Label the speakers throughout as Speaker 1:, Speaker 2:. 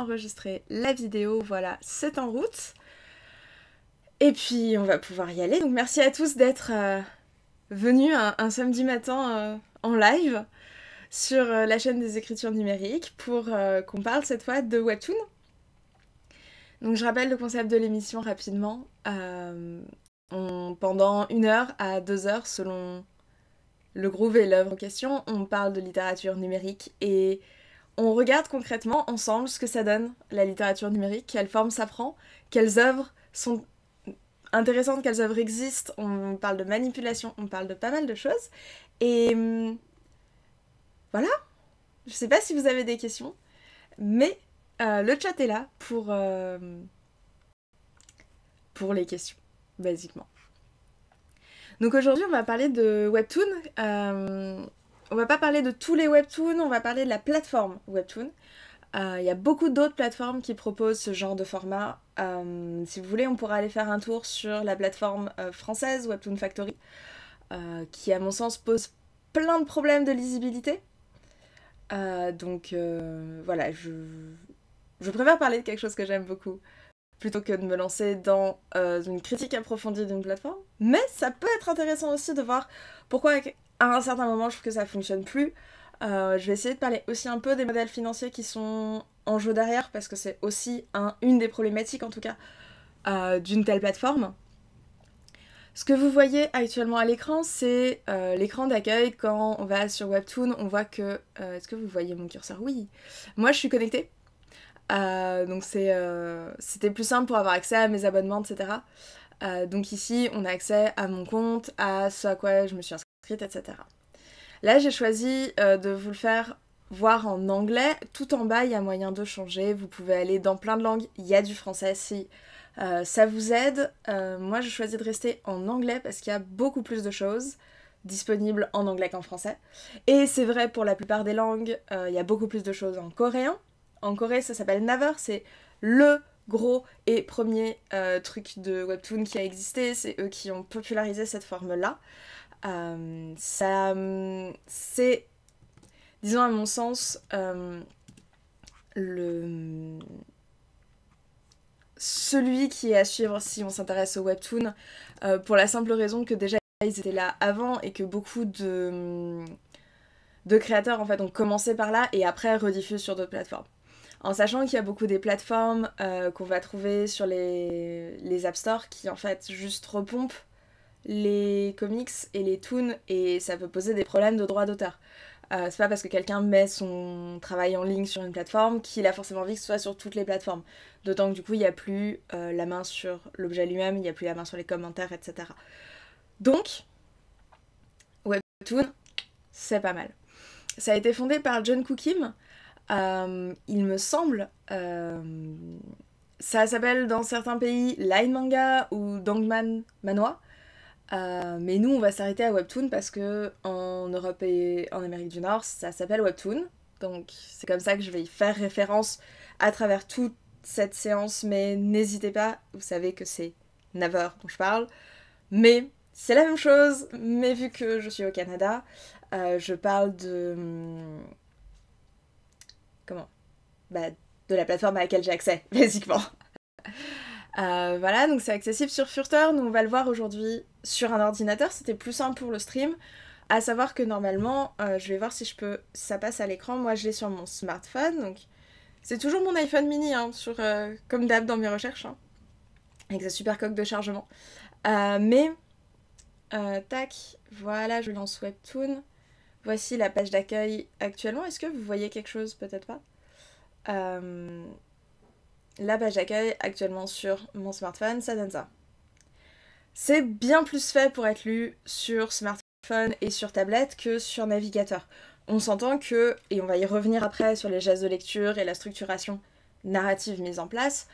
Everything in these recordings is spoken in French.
Speaker 1: enregistrer la vidéo. Voilà, c'est en route. Et puis on va pouvoir y aller. Donc merci à tous d'être venus un samedi matin en live sur la chaîne des écritures numériques pour qu'on parle cette fois de Webtoon. Donc je rappelle le concept de l'émission rapidement. Pendant 1 heure à 2 heures selon le groove et l'œuvre en question, on parle de littérature numérique et on regarde concrètement ensemble ce que ça donne, la littérature numérique, quelle forme ça prend, quelles œuvres sont intéressantes, quelles œuvres existent, on parle de manipulation, on parle de pas mal de choses. Et voilà, je sais pas si vous avez des questions, mais le chat est là pour les questions, basiquement. Donc aujourd'hui, on va parler de Webtoon. On va pas parler de tous les Webtoons, on va parler de la plateforme Webtoon. Il y a beaucoup d'autres plateformes qui proposent ce genre de format. Si vous voulez, on pourra aller faire un tour sur la plateforme française Webtoon Factory, qui à mon sens pose plein de problèmes de lisibilité. Donc voilà, je préfère parler de quelque chose que j'aime beaucoup plutôt que de me lancer dans une critique approfondie d'une plateforme. Mais ça peut être intéressant aussi de voir pourquoi à un certain moment je trouve que ça fonctionne plus. Je vais essayer de parler aussi un peu des modèles financiers qui sont en jeu derrière, parce que c'est aussi une des problématiques en tout cas d'une telle plateforme. Ce que vous voyez actuellement à l'écran, c'est l'écran d'accueil. Quand on va sur Webtoon, on voit que... est-ce que vous voyez mon curseur? Oui. Moi, je suis connectée. Donc c'était plus simple pour avoir accès à mes abonnements, etc. Donc ici, on a accès à mon compte, à ce à quoi je me suis inscrite, etc. Là, j'ai choisi de vous le faire voir en anglais. Tout en bas, il y a moyen de changer. Vous pouvez aller dans plein de langues. Il y a du français si ça vous aide. Moi, j'ai choisi de rester en anglais parce qu'il y a beaucoup plus de choses disponibles en anglais qu'en français. Et c'est vrai pour la plupart des langues, il y a beaucoup plus de choses en coréen. En Corée, ça s'appelle Naver, c'est le gros et premier truc de Webtoon qui a existé. C'est eux qui ont popularisé cette forme-là. C'est, disons à mon sens, celui qui est à suivre si on s'intéresse au Webtoon, pour la simple raison que déjà ils étaient là avant et que beaucoup de créateurs en fait ont commencé par là et après rediffusent sur d'autres plateformes. En sachant qu'il y a beaucoup des plateformes qu'on va trouver sur les App Store qui en fait juste repompent les comics et les toons et ça peut poser des problèmes de droit d'auteur. C'est pas parce que quelqu'un met son travail en ligne sur une plateforme qu'il a forcément envie que ce soit sur toutes les plateformes. D'autant que du coup il n'y a plus la main sur l'objet lui-même, il n'y a plus la main sur les commentaires, etc. Donc, Webtoon, c'est pas mal. Ça a été fondé par John Koo Kim. Il me semble, ça s'appelle dans certains pays Line Manga ou Dongman Manhwa, mais nous on va s'arrêter à Webtoon parce que en Europe et en Amérique du Nord ça s'appelle Webtoon, donc c'est comme ça que je vais y faire référence à travers toute cette séance, mais n'hésitez pas, vous savez que c'est Naver dont je parle, mais c'est la même chose, mais vu que je suis au Canada, je parle de... de la plateforme à laquelle j'ai accès, basiquement. Voilà, donc c'est accessible sur Furter. Nous on va le voir aujourd'hui sur un ordinateur, c'était plus simple pour le stream. À savoir que normalement, je vais voir si ça passe à l'écran. Moi je l'ai sur mon smartphone, donc c'est toujours mon iPhone mini, hein, comme d'hab dans mes recherches, hein, avec sa super coque de chargement. Tac, voilà, je lance Webtoon. Voici la page d'accueil actuellement. Est-ce que vous voyez quelque chose? Peut-être pas. La page d'accueil actuellement sur mon smartphone, ça donne ça. C'est bien plus fait pour être lu sur smartphone et sur tablette que sur navigateur. On s'entend que, et on va y revenir après sur les gestes de lecture et la structuration narrative mise en place,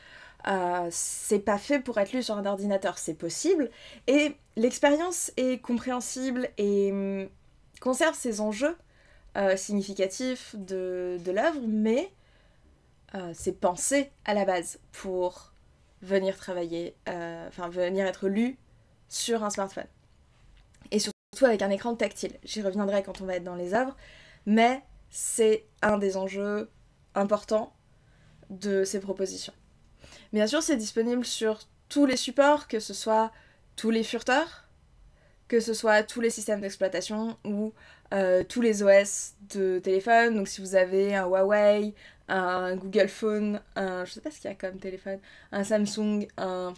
Speaker 1: c'est pas fait pour être lu sur un ordinateur, c'est possible, et l'expérience est compréhensible et conserve ses enjeux significatifs de l'œuvre, mais c'est pensé à la base pour venir travailler, venir être lu sur un smartphone. Et surtout avec un écran tactile. J'y reviendrai quand on va être dans les œuvres, mais c'est un des enjeux importants de ces propositions. Bien sûr, c'est disponible sur tous les supports, que ce soit tous les furteurs, que ce soit tous les systèmes d'exploitation ou tous les OS de téléphone. Donc si vous avez un Huawei, un Google Phone, je sais pas ce qu'il y a comme téléphone, un Samsung, un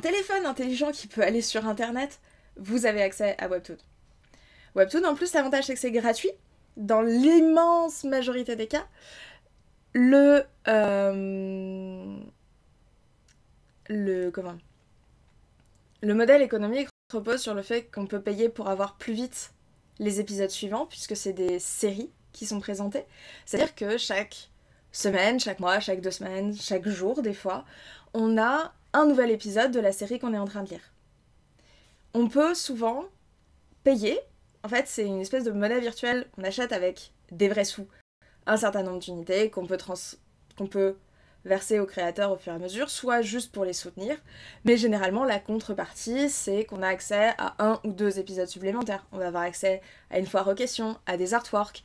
Speaker 1: téléphone intelligent qui peut aller sur internet, vous avez accès à Webtoon. Webtoon, en plus, l'avantage c'est que c'est gratuit. Dans l'immense majorité des cas, le modèle économique repose sur le fait qu'on peut payer pour avoir plus vite les épisodes suivants, puisque c'est des séries qui sont présentées. C'est-à-dire que chaque semaine, chaque mois, chaque 2 semaines, chaque jour, des fois, on a un nouvel épisode de la série qu'on est en train de lire. On peut souvent payer. En fait, c'est une espèce de monnaie virtuelle qu'on achète avec des vrais sous, un certain nombre d'unités qu'on peut verser aux créateurs au fur et à mesure, soit juste pour les soutenir, mais généralement la contrepartie, c'est qu'on a accès à 1 ou 2 épisodes supplémentaires. On va avoir accès à une foire aux questions, à des artworks.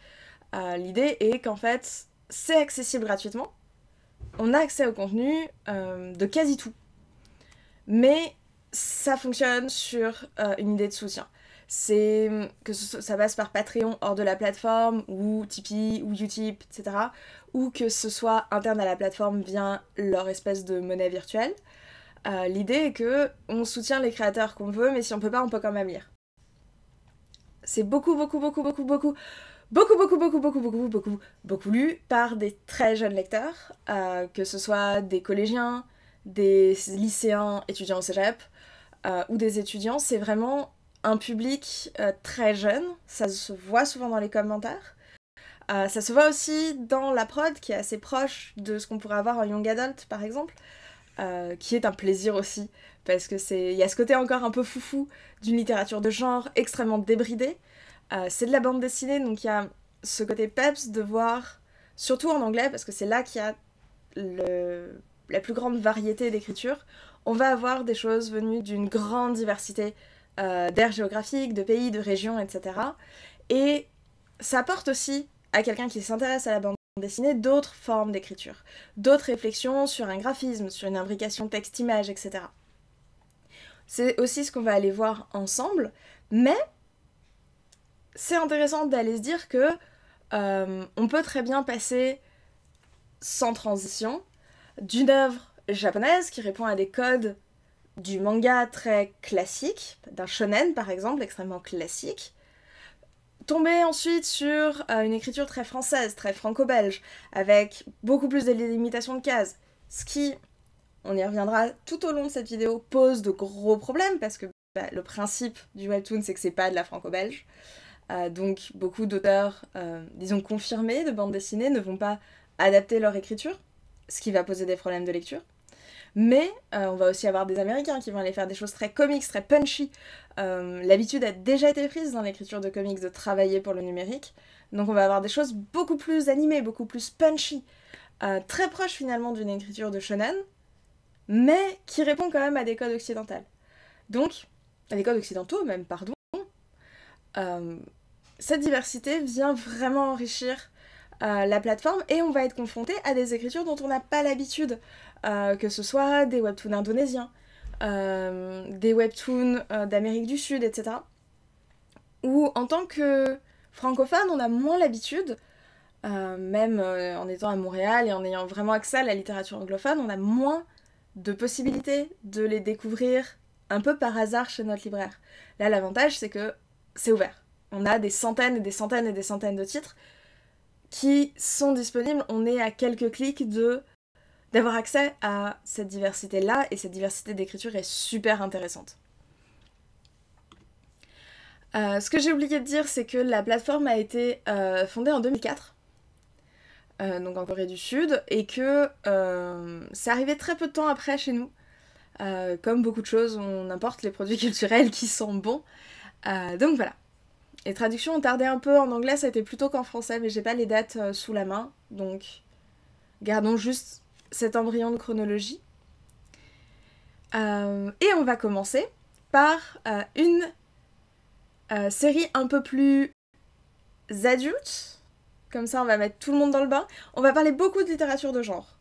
Speaker 1: L'idée est qu'en fait, c'est accessible gratuitement, on a accès au contenu de quasi tout, mais ça fonctionne sur une idée de soutien. C'est que ça passe par Patreon hors de la plateforme, ou Tipeee, ou Utip, etc. Ou que ce soit interne à la plateforme via leur espèce de monnaie virtuelle. L'idée est que on soutient les créateurs qu'on veut, mais si on peut pas, on peut quand même lire. C'est beaucoup lu par des très jeunes lecteurs, que ce soit des collégiens, des lycéens étudiants au cégep, ou des étudiants. C'est vraiment un public très jeune, ça se voit souvent dans les commentaires. Ça se voit aussi dans la prod, qui est assez proche de ce qu'on pourrait avoir en young adult, par exemple, qui est un plaisir aussi, parce que il y a ce côté encore un peu foufou d'une littérature de genre extrêmement débridée. C'est de la bande dessinée, donc il y a ce côté peps de voir, surtout en anglais, parce que c'est là qu'il y a la plus grande variété d'écriture. On va avoir des choses venues d'une grande diversité d'aires géographiques, de pays, de régions, etc. Et ça apporte aussi à quelqu'un qui s'intéresse à la bande dessinée d'autres formes d'écriture, d'autres réflexions sur un graphisme, sur une imbrication texte-image, etc. C'est aussi ce qu'on va aller voir ensemble, mais c'est intéressant d'aller se dire que on peut très bien passer sans transition d'une œuvre japonaise qui répond à des codes du manga très classique, d'un shonen par exemple, extrêmement classique, tomber ensuite sur une écriture très française, très franco-belge, avec beaucoup plus de limitations de cases, ce qui, on y reviendra tout au long de cette vidéo, pose de gros problèmes, parce que le principe du webtoon, c'est que c'est pas de la franco-belge, donc beaucoup d'auteurs, disons confirmés de bande dessinée, ne vont pas adapter leur écriture, ce qui va poser des problèmes de lecture. Mais on va aussi avoir des Américains qui vont aller faire des choses très comics, très punchy. L'habitude a déjà été prise dans l'écriture de comics de travailler pour le numérique. Donc on va avoir des choses beaucoup plus animées, beaucoup plus punchy, très proches finalement d'une écriture de shonen, mais qui répond quand même à des codes occidentaux. Donc, à des codes occidentaux même, pardon. Cette diversité vient vraiment enrichir la plateforme, et on va être confronté à des écritures dont on n'a pas l'habitude, que ce soit des webtoons indonésiens, des webtoons d'Amérique du Sud, etc. Où en tant que francophone, on a moins l'habitude, même en étant à Montréal et en ayant vraiment accès à la littérature anglophone, on a moins de possibilités de les découvrir un peu par hasard chez notre libraire. Là, l'avantage, c'est que c'est ouvert. On a des centaines et des centaines et des centaines de titres qui sont disponibles. On est à quelques clics d'avoir accès à cette diversité-là, et cette diversité d'écriture est super intéressante. Ce que j'ai oublié de dire, c'est que la plateforme a été fondée en 2004, donc en Corée du Sud, et que c'est arrivé très peu de temps après chez nous. Comme beaucoup de choses, on importe les produits culturels qui sont bons. Donc voilà. Les traductions ont tardé un peu en anglais, ça a été plutôt qu'en français, mais j'ai pas les dates sous la main, donc gardons juste cet embryon de chronologie. Et on va commencer par une série un peu plus adulte, comme ça on va mettre tout le monde dans le bain. On va parler beaucoup de littérature de genre,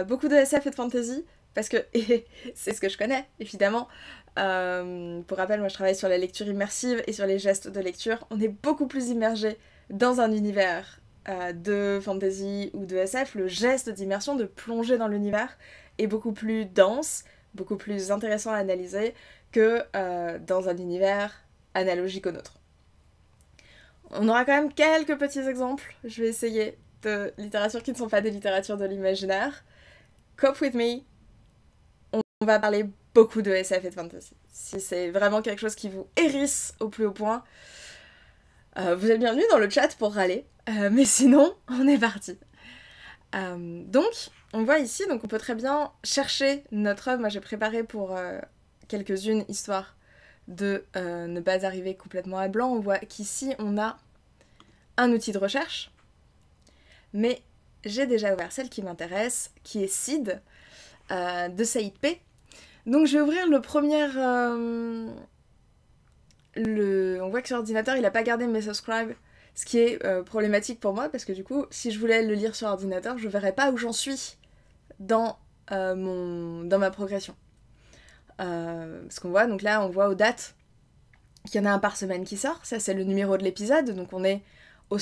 Speaker 1: beaucoup de SF et de fantasy, parce que c'est ce que je connais, évidemment. Pour rappel, moi je travaille sur la lecture immersive et sur les gestes de lecture. On est beaucoup plus immergé dans un univers de fantasy ou de SF. Le geste d'immersion, de plonger dans l'univers, est beaucoup plus dense, beaucoup plus intéressant à analyser que dans un univers analogique au nôtre. On aura quand même quelques petits exemples, je vais essayer, de littérature qui ne sont pas des littératures de l'imaginaire. Cope with me, on va parler beaucoup de SF et de fantasy. Si c'est vraiment quelque chose qui vous hérisse au plus haut point, vous êtes bienvenus dans le chat pour râler, mais sinon, on est parti. Donc, on voit ici, donc on peut très bien chercher notre œuvre. Moi, j'ai préparé pour quelques-unes, histoire de ne pas arriver complètement à blanc. On voit qu'ici, on a un outil de recherche, mais j'ai déjà ouvert celle qui m'intéresse, qui est Seed, de Saïd P. Donc, je vais ouvrir le premier... On voit que sur ordinateur, il n'a pas gardé mes subscribes, ce qui est problématique pour moi, parce que du coup, si je voulais le lire sur ordinateur, je verrais pas où j'en suis dans ma progression. Parce qu'on voit, donc là, on voit aux dates qu'il y en a un par semaine qui sort. Ça, c'est le numéro de l'épisode, donc on est à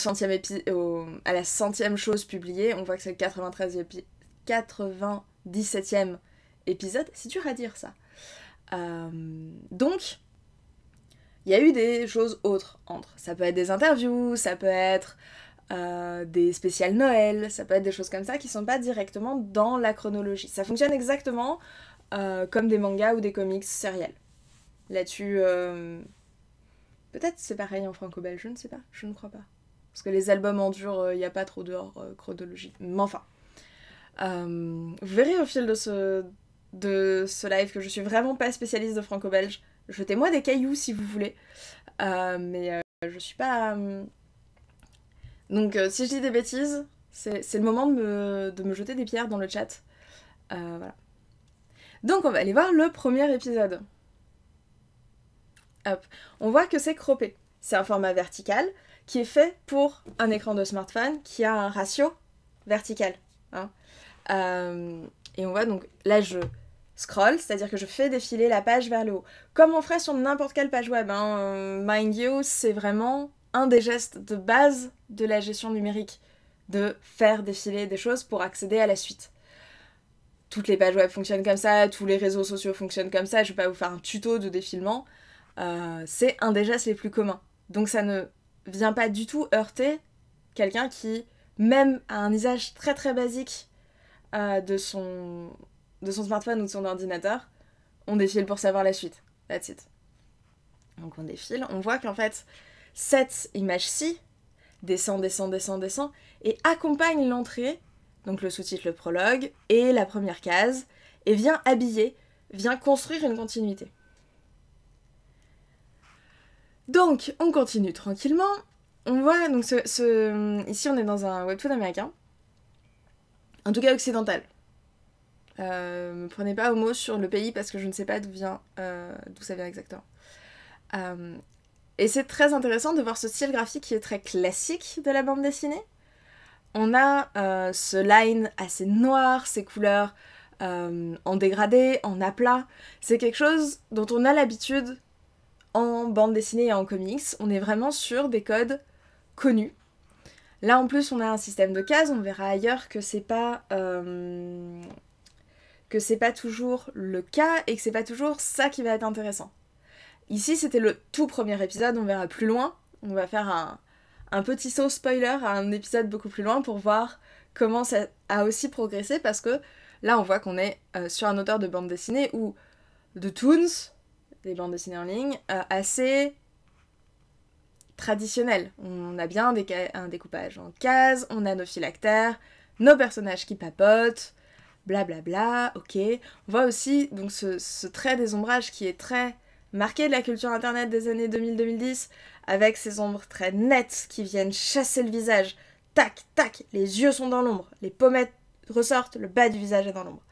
Speaker 1: la 100e chose publiée. On voit que c'est le 97e épisode. C'est dur à dire, ça. Donc... il y a eu des choses autres entre. Ça peut être des interviews, ça peut être des spéciales Noël, ça peut être des choses comme ça qui sont pas directement dans la chronologie. Ça fonctionne exactement comme des mangas ou des comics sériels. Là-dessus, peut-être c'est pareil en franco-belge, je ne sais pas, je ne crois pas. Parce que les albums en dur, il n'y a pas trop de chronologie. Mais enfin, vous verrez au fil de ce live que je suis vraiment pas spécialiste de franco-belge. Jetez-moi des cailloux si vous voulez. Mais je suis pas... Donc si je dis des bêtises, c'est le moment de me jeter des pierres dans le chat. Voilà. Donc on va aller voir le premier épisode. Hop. On voit que c'est croppé. C'est un format vertical qui est fait pour un écran de smartphone qui a un ratio vertical. Hein. Et on voit donc... là je... scroll, c'est-à-dire que je fais défiler la page vers le haut. Comme on ferait sur n'importe quelle page web. Hein. Mind you, c'est vraiment un des gestes de base de la gestion numérique, de faire défiler des choses pour accéder à la suite. Toutes les pages web fonctionnent comme ça, tous les réseaux sociaux fonctionnent comme ça, je vais pas vous faire un tuto de défilement. C'est un des gestes les plus communs. Donc ça ne vient pas du tout heurter quelqu'un qui, même a un usage très très basique de son smartphone ou de son ordinateur, on défile pour savoir la suite. That's it. Donc on défile, on voit qu'en fait, cette image-ci descend, et accompagne l'entrée, donc le sous-titre, le prologue, et la première case, et vient habiller, vient construire une continuité. Donc, on continue tranquillement. On voit, donc ici on est dans un webtoon américain, en tout cas occidental. Me prenez pas au mot sur le pays parce que je ne sais pas d'où ça vient exactement. Et c'est très intéressant de voir ce style graphique qui est très classique de la bande dessinée. On a ce line assez noir, ces couleurs en dégradé, en aplat. C'est quelque chose dont on a l'habitude en bande dessinée et en comics. On est vraiment sur des codes connus. Là en plus on a un système de cases, on verra ailleurs que c'est pas toujours le cas et que c'est pas toujours ça qui va être intéressant. Ici c'était le tout premier épisode, on verra plus loin, on va faire un petit saut spoiler à un épisode beaucoup plus loin pour voir comment ça a aussi progressé, parce que là on voit qu'on est sur un auteur de bande dessinée ou de toons, des bandes dessinées en ligne, assez traditionnel. On a bien un découpage en cases, on a nos phylactères, nos personnages qui papotent, blablabla, ok. On voit aussi donc ce trait des ombrages qui est très marqué de la culture internet des années 2000-2010, avec ces ombres très nettes qui viennent chasser le visage. Tac, tac, les yeux sont dans l'ombre, les pommettes ressortent, le bas du visage est dans l'ombre.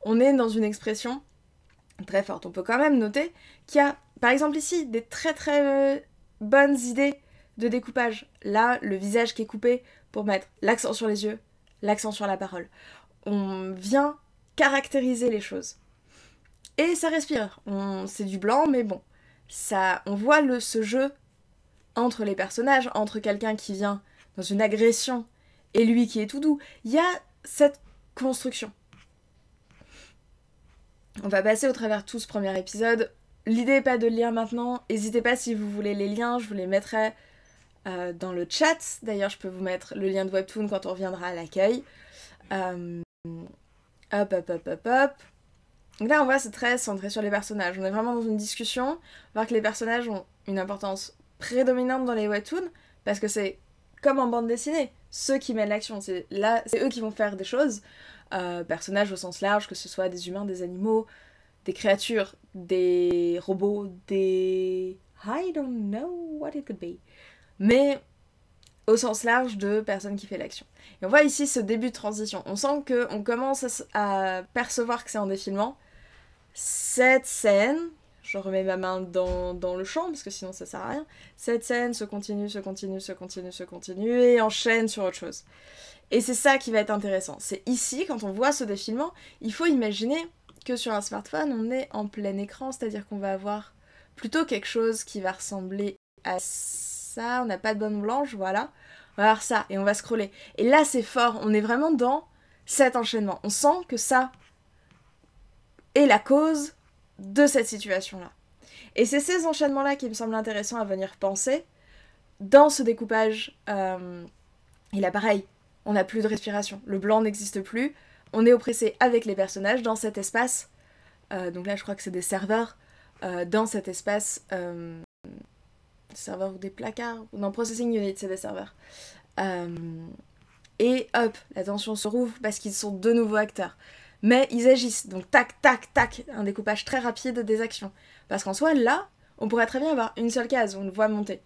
Speaker 1: On est dans une expression très forte. On peut quand même noter qu'il y a, par exemple ici, des très très bonnes idées de découpage. Là, le visage qui est coupé pour mettre l'accent sur les yeux, l'accent sur la parole. On vient caractériser les choses. Et ça respire. C'est du blanc, mais bon. On voit ce jeu entre les personnages, entre quelqu'un qui vient dans une agression et lui qui est tout doux. Il y a cette construction. On va passer au travers de tout ce premier épisode. L'idée n'est pas de le lire maintenant. N'hésitez pas si vous voulez les liens, je vous les mettrai dans le chat. D'ailleurs, je peux vous mettre le lien de Webtoon quand on reviendra à l'accueil. Hop. Donc là, on voit, c'est très centré sur les personnages. On est vraiment dans une discussion. On va voir que les personnages ont une importance prédominante dans les webtoons, parce que c'est comme en bande dessinée. Ceux qui mènent l'action, c'est eux qui vont faire des choses. Personnages au sens large, que ce soit des humains, des animaux, des créatures, des robots, des... I don't know what it could be. Mais au sens large de personne qui fait l'action. Et on voit ici ce début de transition. On sent qu'on commence à percevoir que c'est en défilement. Cette scène, je remets ma main dans le champ parce que sinon ça sert à rien. Cette scène se continue et enchaîne sur autre chose. Et c'est ça qui va être intéressant. C'est ici, quand on voit ce défilement, il faut imaginer que sur un smartphone, on est en plein écran, c'est-à-dire qu'on va avoir plutôt quelque chose qui va ressembler à ça. On n'a pas de bande blanche, voilà. On va avoir ça et on va scroller. Et là, c'est fort. On est vraiment dans cet enchaînement. On sent que ça est la cause de cette situation-là. Et c'est ces enchaînements-là qui me semblent intéressants à venir penser dans ce découpage. Et là, pareil, on n'a plus de respiration. Le blanc n'existe plus. On est oppressé avec les personnages dans cet espace. Donc là, je crois que c'est des serveurs. Dans cet espace... serveurs ou des placards? Non, processing unit, c'est des serveurs. Et hop, la tension se rouvre parce qu'ils sont de nouveaux acteurs. Mais ils agissent, donc tac, tac, tac, un découpage très rapide des actions. Parce qu'en soi, là, on pourrait très bien avoir une seule case où on le voit monter.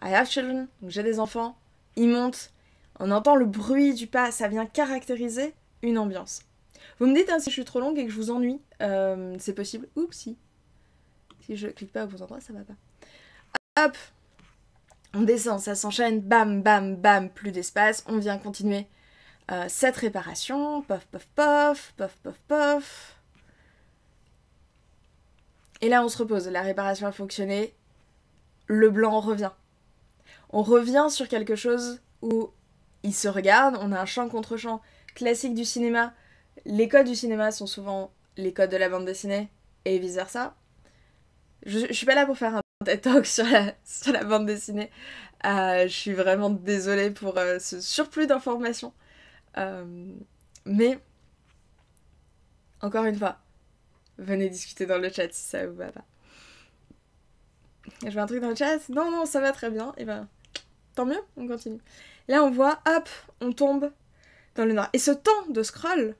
Speaker 1: I have children, donc j'ai des enfants, ils montent, on entend le bruit du pas, ça vient caractériser une ambiance. Vous me dites hein, si je suis trop longue et que je vous ennuie, c'est possible. Oups, si je clique pas au bon endroit, ça va pas. Hop, on descend, ça s'enchaîne, bam, bam, bam, plus d'espace, on vient continuer cette réparation, pof, pof, pof, pof, pof, pof. Et là, on se repose, la réparation a fonctionné, le blanc revient. On revient sur quelque chose où il se regarde, on a un champ contre champ classique du cinéma. Les codes du cinéma sont souvent les codes de la bande dessinée, et vice-versa. Je suis pas là pour faire un TED Talk sur la bande dessinée. Je suis vraiment désolée pour ce surplus d'informations. Mais, encore une fois, venez discuter dans le chat si ça vous va pas. Je vois un truc dans le chat. Non, ça va très bien. Et ben, tant mieux, on continue. Là, on voit, hop, on tombe dans le noir. Et ce temps de scroll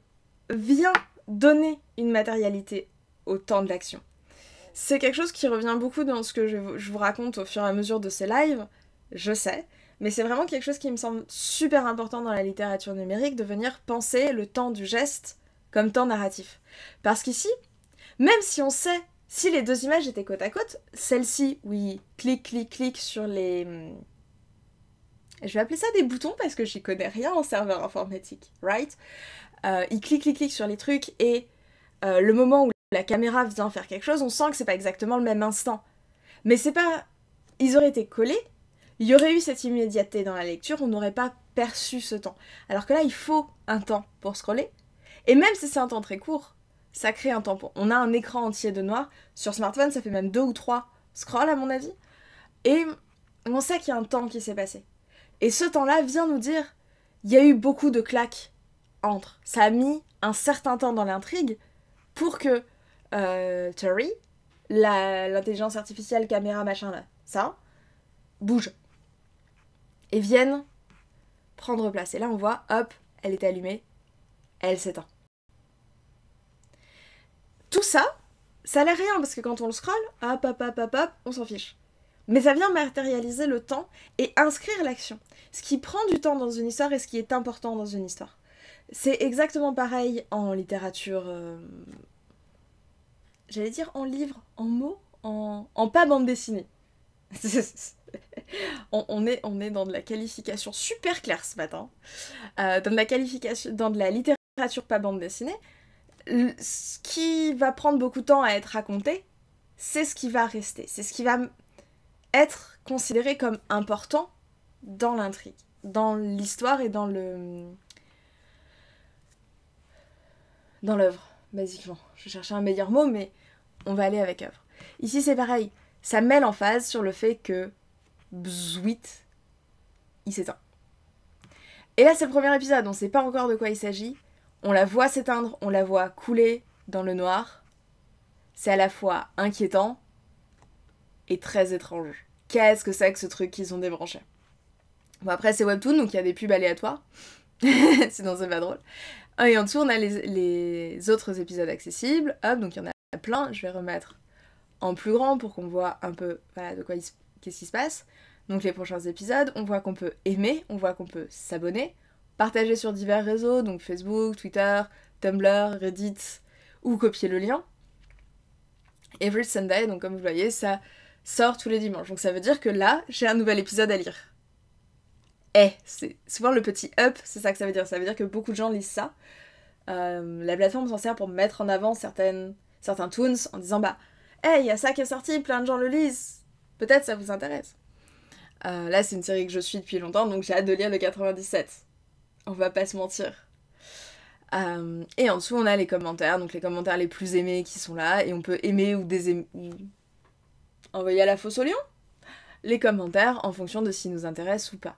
Speaker 1: vient donner une matérialité au temps de l'action. C'est quelque chose qui revient beaucoup dans ce que je vous raconte au fur et à mesure de ces lives, je sais, mais c'est vraiment quelque chose qui me semble super important dans la littérature numérique, de venir penser le temps du geste comme temps narratif. Parce qu'ici, même si on sait, si les deux images étaient côte à côte, celle-ci, oui, clic sur les... Je vais appeler ça des boutons parce que j'y connais rien en serveur informatique, right? Il clique sur les trucs et le moment où la caméra vient faire quelque chose, on sent que c'est pas exactement le même instant. Mais c'est pas... Ils auraient été collés, il y aurait eu cette immédiateté dans la lecture, on n'aurait pas perçu ce temps. Alors que là, il faut un temps pour scroller. Et même si c'est un temps très court, ça crée un temps pour... On a un écran entier de noir. Sur smartphone, ça fait même 2 ou 3 scrolls à mon avis. Et on sait qu'il y a un temps qui s'est passé. Et ce temps-là vient nous dire, il y a eu beaucoup de claques entre. Ça a mis un certain temps dans l'intrigue pour que Terry, l'intelligence artificielle, caméra, machin là, ça, bouge. Et vienne prendre place. Et là on voit, hop, elle est allumée, elle s'éteint. Tout ça, ça a l'air rien, parce que quand on le scrolle, hop, on s'en fiche. Mais ça vient matérialiser le temps et inscrire l'action. Ce qui prend du temps dans une histoire et ce qui est important dans une histoire. C'est exactement pareil en littérature... J'allais dire en livre, en mots, en pas bande dessinée. On est dans de la qualification super claire ce matin. Dans de la littérature pas bande dessinée. Ce qui va prendre beaucoup de temps à être raconté, c'est ce qui va rester. C'est ce qui va être considéré comme important dans l'intrigue, dans l'histoire et dans l'œuvre, basiquement. Je cherchais un meilleur mot, mais on va aller avec œuvre. Ici, c'est pareil. Ça met l'emphase sur le fait que Bzzuit, il s'éteint. Et là, c'est le premier épisode, on sait pas encore de quoi il s'agit. On la voit s'éteindre, on la voit couler dans le noir. C'est à la fois inquiétant et très étrange. Qu'est-ce que c'est que ce truc qu'ils ont débranché? Bon, après, c'est Webtoon, donc il y a des pubs aléatoires. Sinon, c'est pas drôle. Et en dessous, on a les autres épisodes accessibles. Hop, donc il y en a plein. Je vais remettre en plus grand pour qu'on voit un peu voilà, de quoi qu'est-ce qui se passe. Donc les prochains épisodes, on voit qu'on peut aimer, on voit qu'on peut s'abonner, partager sur divers réseaux, donc Facebook, Twitter, Tumblr, Reddit, ou copier le lien. Every Sunday, donc comme vous voyez, ça sort tous les dimanches. Donc ça veut dire que là, j'ai un nouvel épisode à lire. C'est souvent le petit up, c'est ça que ça veut dire. Ça veut dire que beaucoup de gens lisent ça. La plateforme s'en sert pour mettre en avant certains toons en disant il y a ça qui est sorti, plein de gens le lisent. Peut-être ça vous intéresse. Là, c'est une série que je suis depuis longtemps, donc j'ai hâte de lire le 97. On va pas se mentir. Et en dessous, on a les commentaires, donc les commentaires les plus aimés qui sont là, et on peut aimer ou désaimer, ou envoyer à la fosse au lion les commentaires en fonction de s'ils nous intéressent ou pas.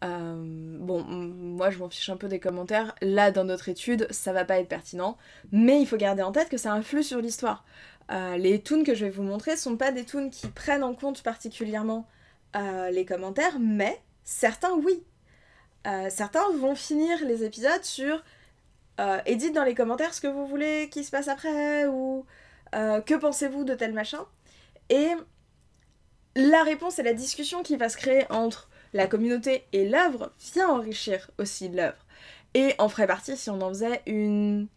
Speaker 1: Moi je m'en fiche un peu des commentaires. Là, dans notre étude, ça va pas être pertinent, mais il faut garder en tête que ça influe sur l'histoire. Les toons que je vais vous montrer sont pas des toons qui prennent en compte particulièrement les commentaires, mais certains oui. Certains vont finir les épisodes sur dites dans les commentaires ce que vous voulez qu'il se passe après, ou que pensez-vous de tel machin. Et la réponse et la discussion qui va se créer entre la communauté et l'œuvre vient enrichir aussi l'œuvre. Et en ferait partie si on en faisait une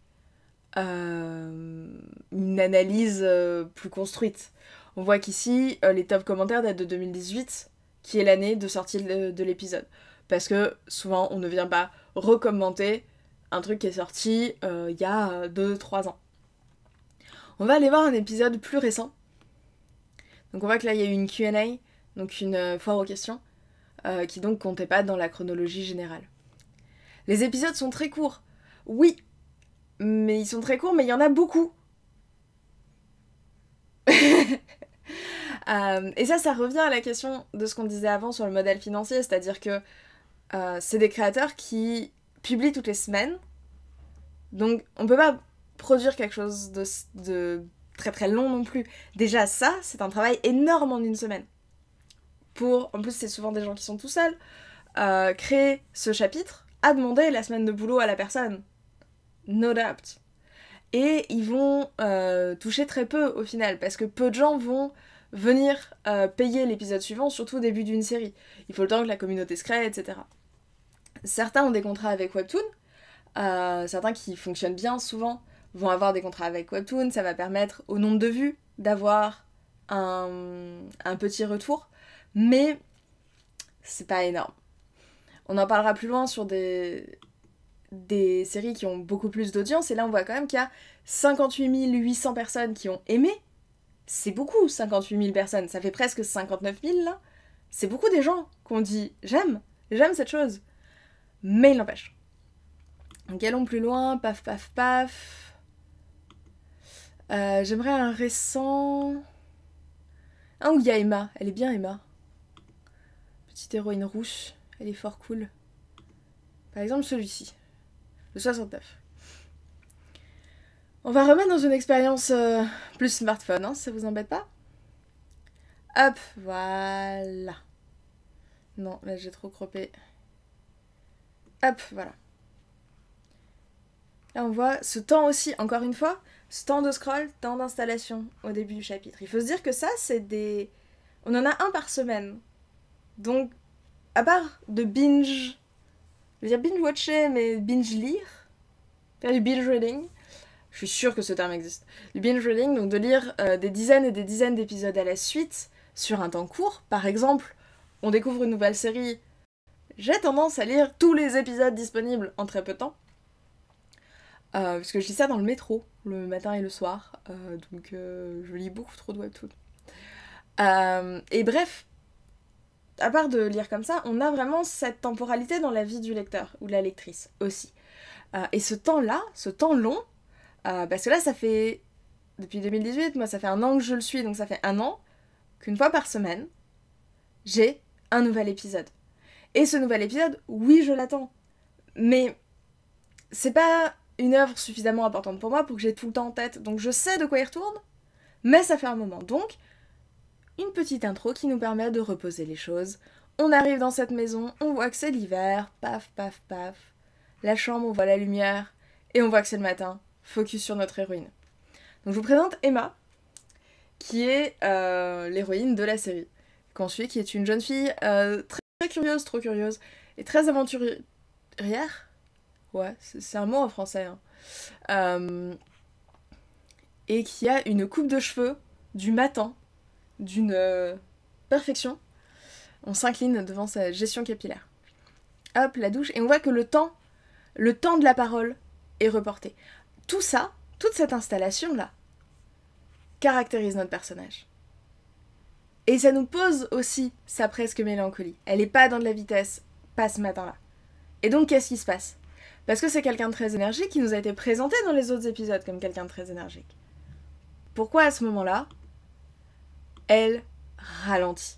Speaker 1: analyse plus construite. On voit qu'ici, les top commentaires datent de 2018, qui est l'année de sortie de l'épisode. Parce que souvent, on ne vient pas recommenter un truc qui est sorti il y a 2-3 ans. On va aller voir un épisode plus récent. Donc on voit que là, il y a eu une Q&A, donc une foire aux questions, qui donc comptait pas dans la chronologie générale. Les épisodes sont très courts. Oui, mais ils sont très courts, mais il y en a beaucoup. Et ça revient à la question de ce qu'on disait avant sur le modèle financier, c'est-à-dire que c'est des créateurs qui publient toutes les semaines, donc on peut pas produire quelque chose de très très long non plus. Déjà ça, c'est un travail énorme en une semaine. En plus c'est souvent des gens qui sont tout seuls, créer ce chapitre a demandé la semaine de boulot à la personne. No doubt. Et ils vont toucher très peu au final, parce que peu de gens vont venir payer l'épisode suivant, surtout au début d'une série. Il faut le temps que la communauté se crée, etc. Certains ont des contrats avec Webtoon, certains qui fonctionnent bien souvent vont avoir des contrats avec Webtoon, ça va permettre au nombre de vues d'avoir un petit retour, mais c'est pas énorme. On en parlera plus loin sur des séries qui ont beaucoup plus d'audience, et là on voit quand même qu'il y a 58 800 personnes qui ont aimé. C'est beaucoup, 58 000 personnes, ça fait presque 59 000 là. C'est beaucoup des gens qui ont dit j'aime cette chose. Mais il n'empêche. Donc allons plus loin, paf paf paf. J'aimerais un récent... Ah, où il y a Emma, elle est bien Emma. Petite héroïne rouge, elle est fort cool. Par exemple celui-ci, le 69. On va remettre dans une expérience plus smartphone, hein, ça vous embête pas? Hop, voilà. Non, là j'ai trop croppé. Hop, voilà. Là on voit ce temps aussi, encore une fois, ce temps de scroll, temps d'installation au début du chapitre. Il faut se dire que ça, c'est des... On en a un par semaine. Donc, à part de binge... Je veux dire binge-watcher, mais binge-lire. Faire du binge-reading. Je suis sûre que ce terme existe. Du binge-reading, donc de lire des dizaines et des dizaines d'épisodes à la suite, sur un temps court. Par exemple, on découvre une nouvelle série, j'ai tendance à lire tous les épisodes disponibles en très peu de temps. Parce que je lis ça dans le métro, le matin et le soir. Donc je lis beaucoup trop de webtoons. Et bref, à part de lire comme ça, on a vraiment cette temporalité dans la vie du lecteur ou de la lectrice aussi. Et ce temps-là, ce temps long, parce que là ça fait, depuis 2018, moi ça fait 1 an que je le suis, donc ça fait 1 an qu'une fois par semaine, j'ai un nouvel épisode. Et ce nouvel épisode, oui je l'attends, mais c'est pas une œuvre suffisamment importante pour moi pour que j'ai tout le temps en tête, donc je sais de quoi il retourne, mais ça fait un moment, donc une petite intro qui nous permet de reposer les choses. On arrive dans cette maison, on voit que c'est l'hiver, paf, paf, paf. La chambre, on voit la lumière, et on voit que c'est le matin. Focus sur notre héroïne. Donc je vous présente Emma, qui est l'héroïne de la série qu'on suit, qui est une jeune fille très curieuse, trop curieuse, et très aventurière. Ouais, c'est un mot en français. Hein. Et qui a une coupe de cheveux du matin, d'une perfection. On s'incline devant sa gestion capillaire. Hop, la douche, et on voit que le temps de la parole est reporté. Tout ça, toute cette installation-là, caractérise notre personnage. Et ça nous pose aussi sa presque mélancolie. Elle n'est pas dans de la vitesse, pas ce matin-là. Et donc, qu'est-ce qui se passe ? Parce que c'est quelqu'un de très énergique qui nous a été présenté dans les autres épisodes comme quelqu'un de très énergique. Pourquoi à ce moment-là, elle ralentit ?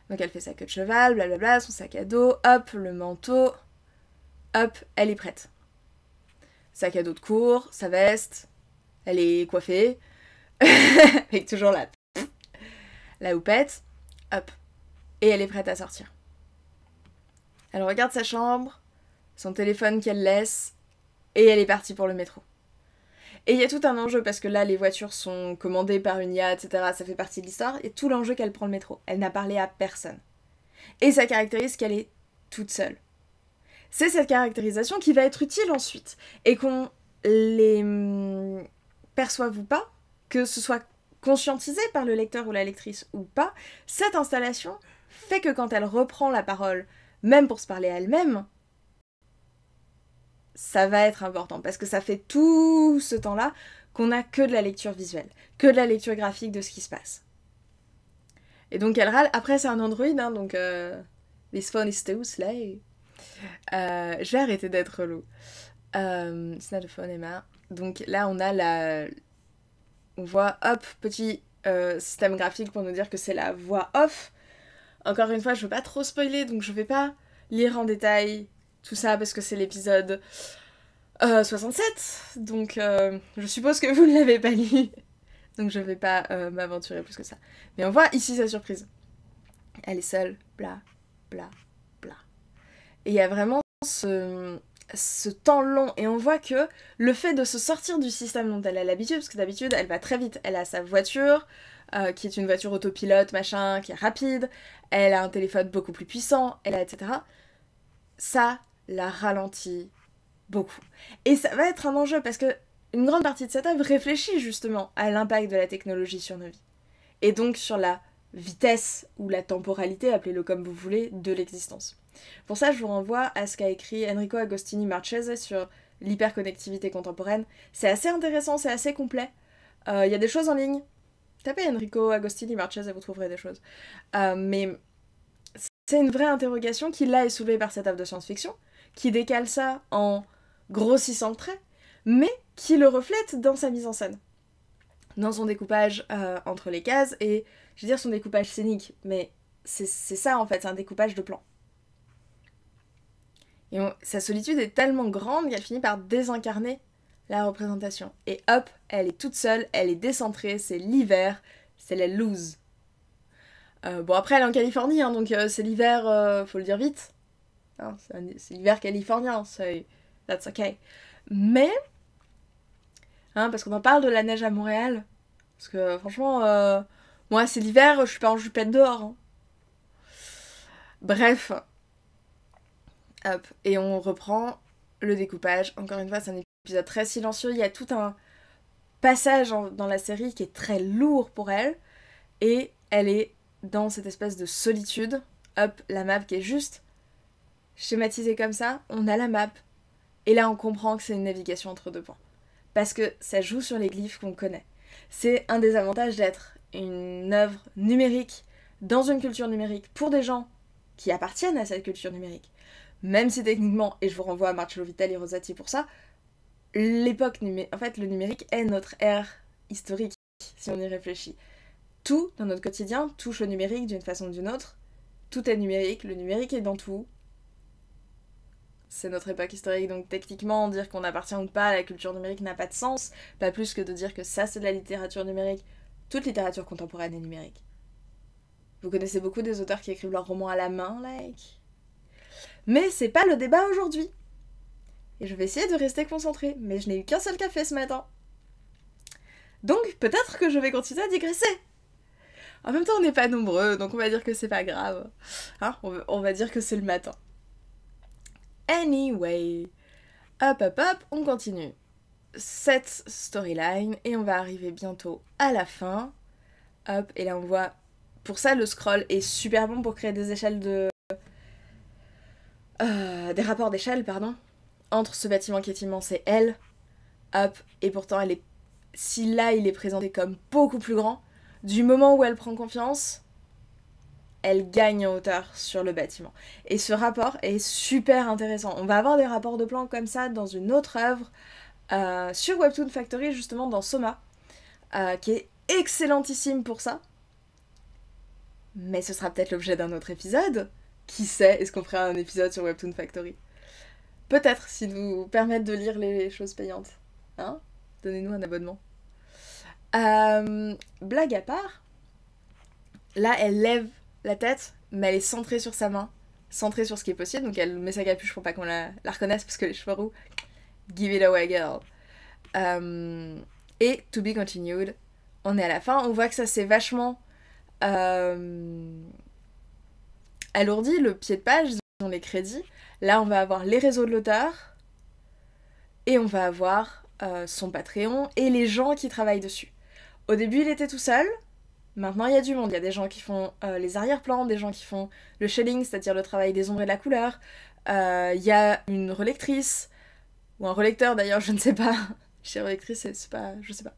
Speaker 1: Donc elle fait sa queue de cheval, blablabla, son sac à dos, hop, le manteau, hop, elle est prête. Sac à dos de cours, sa veste, elle est coiffée, avec toujours la houppette, hop, et elle est prête à sortir. Elle regarde sa chambre, son téléphone qu'elle laisse, et elle est partie pour le métro. Et il y a tout un enjeu, parce que là, les voitures sont commandées par une IA, etc., ça fait partie de l'histoire, et tout l'enjeu qu'elle prend le métro. Elle n'a parlé à personne. Et ça caractérise qu'elle est toute seule. C'est cette caractérisation qui va être utile ensuite, et qu'on les perçoive ou pas, que ce soit conscientisé par le lecteur ou la lectrice ou pas, cette installation fait que quand elle reprend la parole, même pour se parler à elle-même, ça va être important, parce que ça fait tout ce temps-là qu'on n'a que de la lecture visuelle, que de la lecture graphique de ce qui se passe. Et donc elle râle. Après c'est un Android, hein, donc this phone is too slow. Je vais arrêter d'être relou. It's not a phone, Emma. Donc là on voit, hop, petit système graphique pour nous dire que c'est la voix off. Encore une fois, je veux pas trop spoiler, donc je vais pas lire en détail tout ça parce que c'est l'épisode 67, donc je suppose que vous ne l'avez pas lu, donc je vais pas m'aventurer plus que ça. Mais on voit ici sa surprise. Elle est seule, bla, bla, bla. Et il y a vraiment ce temps long, et on voit que le fait de se sortir du système dont elle a l'habitude, parce que d'habitude elle va très vite, elle a sa voiture, qui est une voiture autopilote, machin, qui est rapide, elle a un téléphone beaucoup plus puissant, elle a etc. Ça la ralentit beaucoup. Et ça va être un enjeu, parce que une grande partie de cette œuvre réfléchit justement à l'impact de la technologie sur nos vies. Et donc sur la vitesse ou la temporalité, appelez-le comme vous voulez, de l'existence. Pour ça, je vous renvoie à ce qu'a écrit Enrico Agostini Marchese sur l'hyperconnectivité contemporaine. C'est assez intéressant, c'est assez complet. Il y a des choses en ligne. Tapez Enrico Agostini Marchese et vous trouverez des choses. Mais c'est une vraie interrogation qui là est soulevée par cette œuvre de science-fiction, qui décale ça en grossissant le trait, mais qui le reflète dans sa mise en scène. Dans son découpage entre les cases, et je veux dire son découpage scénique, mais c'est ça en fait, c'est un découpage de plans. Et sa solitude est tellement grande qu'elle finit par désincarner la représentation. Et hop, elle est toute seule, elle est décentrée, c'est l'hiver, c'est la loose. Bon après elle est en Californie, hein, donc c'est l'hiver, faut le dire vite. Hein, c'est l'hiver californien, that's okay. Mais, hein, parce qu'on en parle de la neige à Montréal, parce que franchement, moi c'est l'hiver, je suis pas en jupette dehors. Hein. Bref. Hop, et on reprend le découpage. Encore une fois, c'est un épisode très silencieux. Il y a tout un passage dans la série qui est très lourd pour elle. Et elle est dans cette espèce de solitude. Hop, la map qui est juste schématisée comme ça, on a la map. Et là, on comprend que c'est une navigation entre deux points. Parce que ça joue sur les glyphes qu'on connaît. C'est un des avantages d'être une œuvre numérique dans une culture numérique pour des gens qui appartiennent à cette culture numérique. Même si techniquement, et je vous renvoie à Marcello Vitali et Rosati pour ça, l'époque numérique, en fait le numérique est notre ère historique, si on y réfléchit. Tout dans notre quotidien touche au numérique d'une façon ou d'une autre. Tout est numérique, le numérique est dans tout. C'est notre époque historique, donc techniquement dire qu'on appartient ou pas à la culture numérique n'a pas de sens, pas plus que de dire que ça c'est de la littérature numérique. Toute littérature contemporaine est numérique. Vous connaissez beaucoup des auteurs qui écrivent leurs romans à la main, like. Mais c'est pas le débat aujourd'hui. Et je vais essayer de rester concentrée, mais je n'ai eu qu'un seul café ce matin. Donc peut-être que je vais continuer à digresser. En même temps, on n'est pas nombreux, donc on va dire que c'est pas grave. Hein, on va dire que c'est le matin. Anyway, hop, on continue cette storyline et on va arriver bientôt à la fin. Hop, et là on voit... Pour ça, le scroll est super bon pour créer des échelles de... des rapports d'échelle, pardon. Entre ce bâtiment qui est immense et elle. Hop, et pourtant elle est... Si là il est présenté comme beaucoup plus grand, du moment où elle prend confiance, elle gagne en hauteur sur le bâtiment. Et ce rapport est super intéressant. On va avoir des rapports de plans comme ça dans une autre œuvre, sur Webtoon Factory, justement dans Soma, qui est excellentissime pour ça. Mais ce sera peut-être l'objet d'un autre épisode. Qui sait, est-ce qu'on fera un épisode sur Webtoon Factory? Peut-être, si nous permettent de lire les choses payantes. Hein? Donnez-nous un abonnement. Blague à part, là elle lève la tête, mais elle est centrée sur sa main, centrée sur ce qui est possible, donc elle met sa capuche pour pas qu'on la reconnaisse parce que les cheveux roux. Give it away, girl. Et to be continued, on est à la fin, on voit que ça s'est vachement alourdi, le pied de page, dans les crédits. Là, on va avoir les réseaux de l'auteur, et on va avoir son Patreon, et les gens qui travaillent dessus. Au début, il était tout seul. Maintenant, il y a du monde. Il y a des gens qui font les arrière-plans, des gens qui font le shading, c'est-à-dire le travail des ombres et de la couleur. Il y a une relectrice, ou un relecteur d'ailleurs, je ne sais pas. Chez relectrice, c'est pas... je sais pas.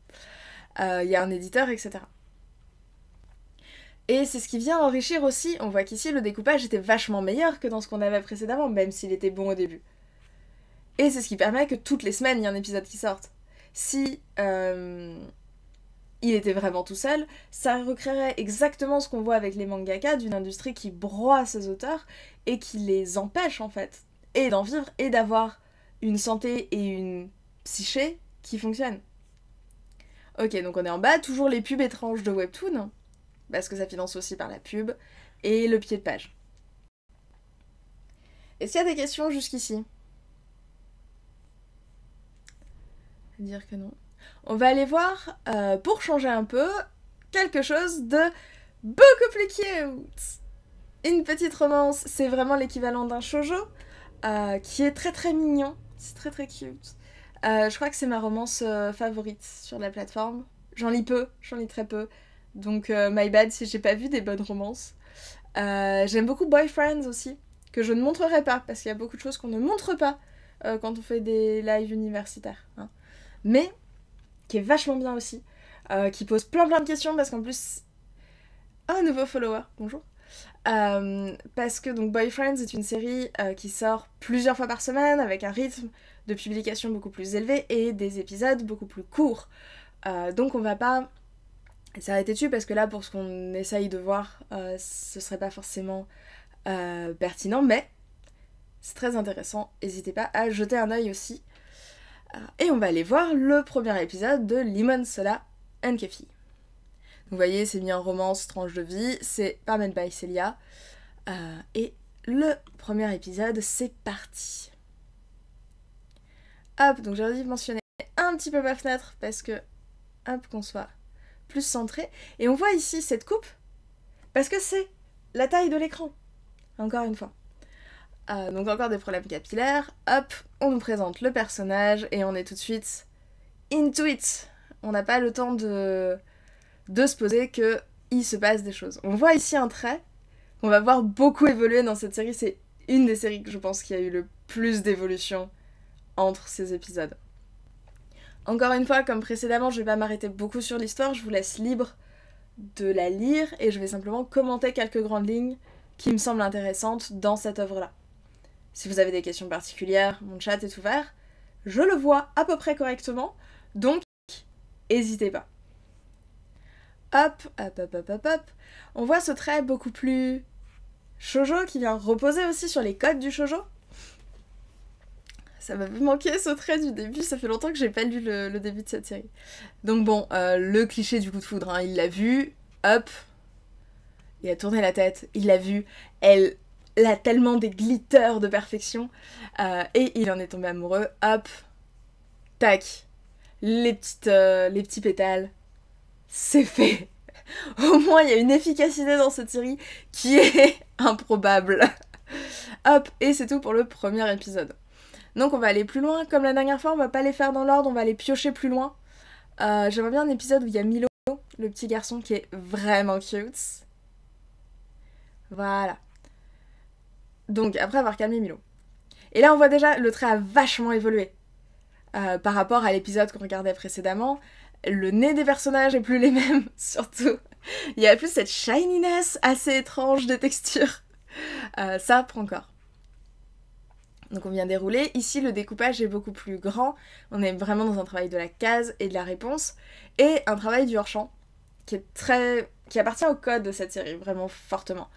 Speaker 1: Il y a un éditeur, etc. Et c'est ce qui vient enrichir aussi. On voit qu'ici, le découpage était vachement meilleur que dans ce qu'on avait précédemment, même s'il était bon au début. Et c'est ce qui permet que toutes les semaines, il y a un épisode qui sorte. Si... il était vraiment tout seul, ça recréerait exactement ce qu'on voit avec les mangaka d'une industrie qui broie ses auteurs et qui les empêche en fait, et d'en vivre et d'avoir une santé et une psyché qui fonctionnent. Ok, donc on est en bas, toujours les pubs étranges de Webtoon, parce que ça finance aussi par la pub, et le pied de page. Est-ce qu'il y a des questions jusqu'ici? Dire que non. On va aller voir, pour changer un peu, quelque chose de beaucoup plus cute. Une petite romance, c'est vraiment l'équivalent d'un shoujo, qui est très très mignon, c'est très très cute. Je crois que c'est ma romance favorite sur la plateforme. J'en lis peu, j'en lis très peu, donc my bad si j'ai pas vu des bonnes romances. J'aime beaucoup Boyfriends aussi, que je ne montrerai pas, parce qu'il y a beaucoup de choses qu'on ne montre pas quand on fait des lives universitaires. Hein. Mais... qui est vachement bien aussi, qui pose plein de questions, parce qu'en plus... un nouveau follower, bonjour. Parce que donc Boyfriends est une série qui sort plusieurs fois par semaine, avec un rythme de publication beaucoup plus élevé, et des épisodes beaucoup plus courts. Donc on va pas s'arrêter dessus, parce que là, pour ce qu'on essaye de voir, ce serait pas forcément pertinent, mais c'est très intéressant, n'hésitez pas à jeter un œil aussi. Et on va aller voir le premier épisode de Lemon Soda and Coffee. Vous voyez, c'est bien romance, tranche de vie, c'est par Made by Celia. Et le premier épisode, c'est parti. Hop, donc j'ai dû mentionner un petit peu ma fenêtre, parce que, hop, qu'on soit plus centré. Et on voit ici cette coupe, parce que c'est la taille de l'écran, encore une fois. Donc encore des problèmes capillaires, hop, on nous présente le personnage et on est tout de suite into it. On n'a pas le temps de se poser que il se passe des choses. On voit ici un trait qu'on va voir beaucoup évoluer dans cette série. C'est une des séries que je pense qui a eu le plus d'évolution entre ces épisodes. Encore une fois, comme précédemment, je vais pas m'arrêter beaucoup sur l'histoire, je vous laisse libre de la lire et je vais simplement commenter quelques grandes lignes qui me semblent intéressantes dans cette œuvre-là. Si vous avez des questions particulières, mon chat est ouvert, je le vois à peu près correctement, donc n'hésitez pas. Hop, hop, hop, hop, hop, hop. On voit ce trait beaucoup plus shoujo qui vient reposer aussi sur les codes du shoujo. Ça m'avait manqué ce trait du début, ça fait longtemps que j'ai pas lu le début de cette série. Donc bon, le cliché du coup de foudre, hein, il l'a vu, hop, il a tourné la tête, il l'a vu, elle a tellement des glitters de perfection, et il en est tombé amoureux, hop, tac, les petits pétales, c'est fait. Au moins il y a une efficacité dans cette série qui est improbable. Hop, et c'est tout pour le premier épisode. Donc on va aller plus loin, comme la dernière fois on va pas les faire dans l'ordre, on va les piocher plus loin. J'aimerais bien un épisode où il y a Milo, le petit garçon qui est vraiment cute. Voilà. Donc après avoir calmé Milo. Et là on voit déjà le trait a vachement évolué. Par rapport à l'épisode qu'on regardait précédemment, le nez des personnages est plus les mêmes, surtout. Il y a plus cette shininess assez étrange des textures. Ça prend corps. Donc on vient dérouler. Ici, le découpage est beaucoup plus grand. On est vraiment dans un travail de la case et de la réponse. Et un travail du hors-champ qui appartient au code de cette série, vraiment fortement.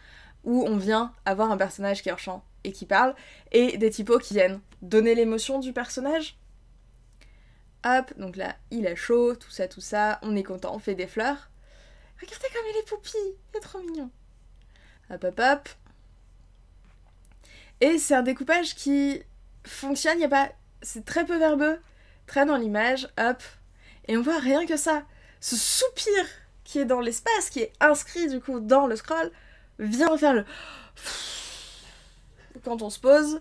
Speaker 1: Où on vient avoir un personnage qui est hors-champ et qui parle, et des typos qui viennent donner l'émotion du personnage. Hop, donc là, il a chaud, tout ça, on est content, on fait des fleurs. Regardez comme il est poupi, il est trop mignon. Hop, hop, hop. Et c'est un découpage qui fonctionne, c'est très peu verbeux, très dans l'image, hop. Et on voit rien que ça. Ce soupir qui est dans l'espace, qui est inscrit du coup dans le scroll, vient faire le... Quand on se pose,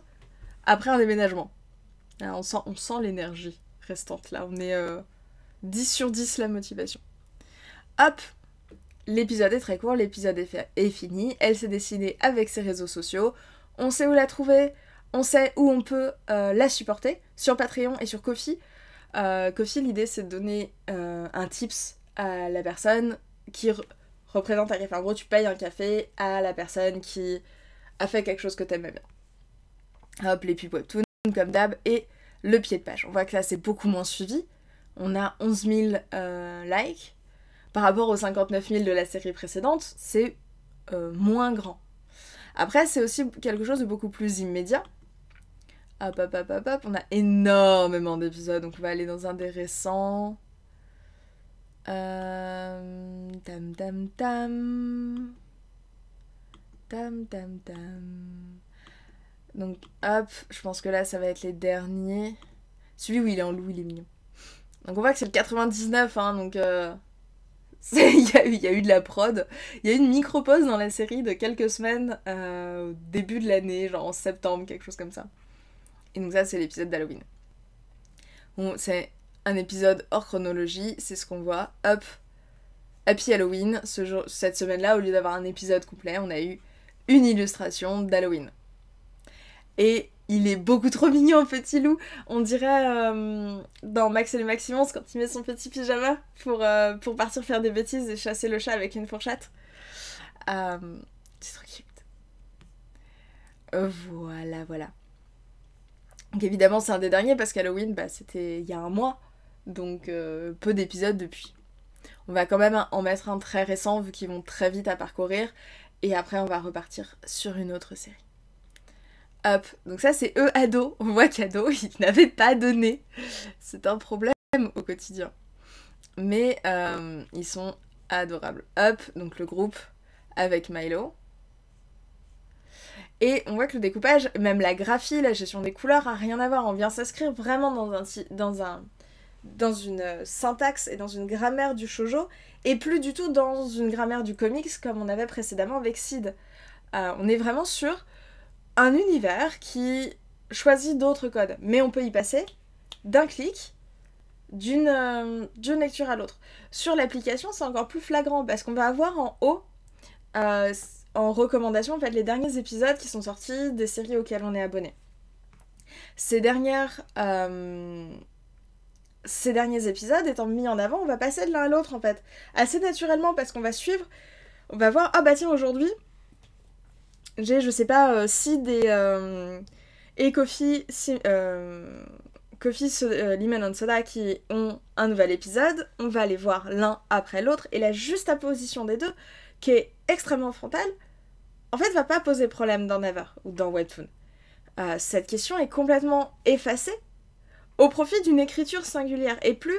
Speaker 1: après un déménagement. Alors, on sent l'énergie restante là, on est 10 sur 10 la motivation. Hop, l'épisode est très court, l'épisode est fini, elle s'est dessinée avec ses réseaux sociaux. On sait où la trouver, on sait où on peut la supporter, sur Patreon et sur Ko-fi. Ko-fi, l'idée c'est de donner un tips à la personne qui représente un café. En gros, tu payes un café à la personne qui a fait quelque chose que t'aimais bien. Hop, les pubs webtoon, comme d'hab, et le pied de page. On voit que là c'est beaucoup moins suivi. On a 11 000 likes. Par rapport aux 59 000 de la série précédente, c'est moins grand. Après, c'est aussi quelque chose de beaucoup plus immédiat. Hop, hop, hop, hop, hop. On a énormément d'épisodes, donc on va aller dans un des récents. Tam, tam, tam. Tam, tam, tam. Donc, hop, je pense que là, ça va être les derniers. Celui où il est en loup, il est mignon. Donc on voit que c'est le 99, hein, donc... il y a eu de la prod. Il y a eu une micro-pause dans la série de quelques semaines au début de l'année, genre en septembre, quelque chose comme ça. Et donc ça, c'est l'épisode d'Halloween. Bon, c'est un épisode hors chronologie, c'est ce qu'on voit. Hop, Happy Halloween. Cette semaine-là, au lieu d'avoir un épisode complet, on a eu une illustration d'Halloween. Et il est beaucoup trop mignon, petit loup. On dirait dans Max et les Maximons, quand il met son petit pyjama pour partir faire des bêtises et chasser le chat avec une fourchette. C'est trop cute. Voilà. Donc évidemment, c'est un des derniers parce qu'Halloween, c'était il y a un mois. Donc peu d'épisodes depuis. On va quand même en mettre un très récent vu qu'ils vont très vite à parcourir. Et après, on va repartir sur une autre série. Hop, donc ça c'est eux ados, on voit qu'ados ils n'avaient pas donné, c'est un problème au quotidien, mais ils sont adorables. Hop, donc le groupe avec Milo, et on voit que le découpage, même la graphie, la gestion des couleurs a rien à voir, on vient s'inscrire vraiment dans une syntaxe et dans une grammaire du shoujo, et plus du tout dans une grammaire du comics comme on avait précédemment avec Sid. On est vraiment sur un univers qui choisit d'autres codes, mais on peut y passer d'un clic d'une lecture à l'autre. Sur l'application, c'est encore plus flagrant parce qu'on va avoir en haut, en recommandation, en fait, les derniers épisodes qui sont sortis des séries auxquelles on est abonné. Ces derniers épisodes étant mis en avant, on va passer de l'un à l'autre en fait, assez naturellement parce qu'on va suivre, on va voir, ah bah tiens aujourd'hui, j'ai je sais pas Sid et Coffee, Lemon and Soda qui ont un nouvel épisode, on va les voir l'un après l'autre et la juxtaposition des deux, qui est extrêmement frontale, en fait va pas poser problème dans Never ou dans Webtoon. Cette question est complètement effacée au profit d'une écriture singulière et plus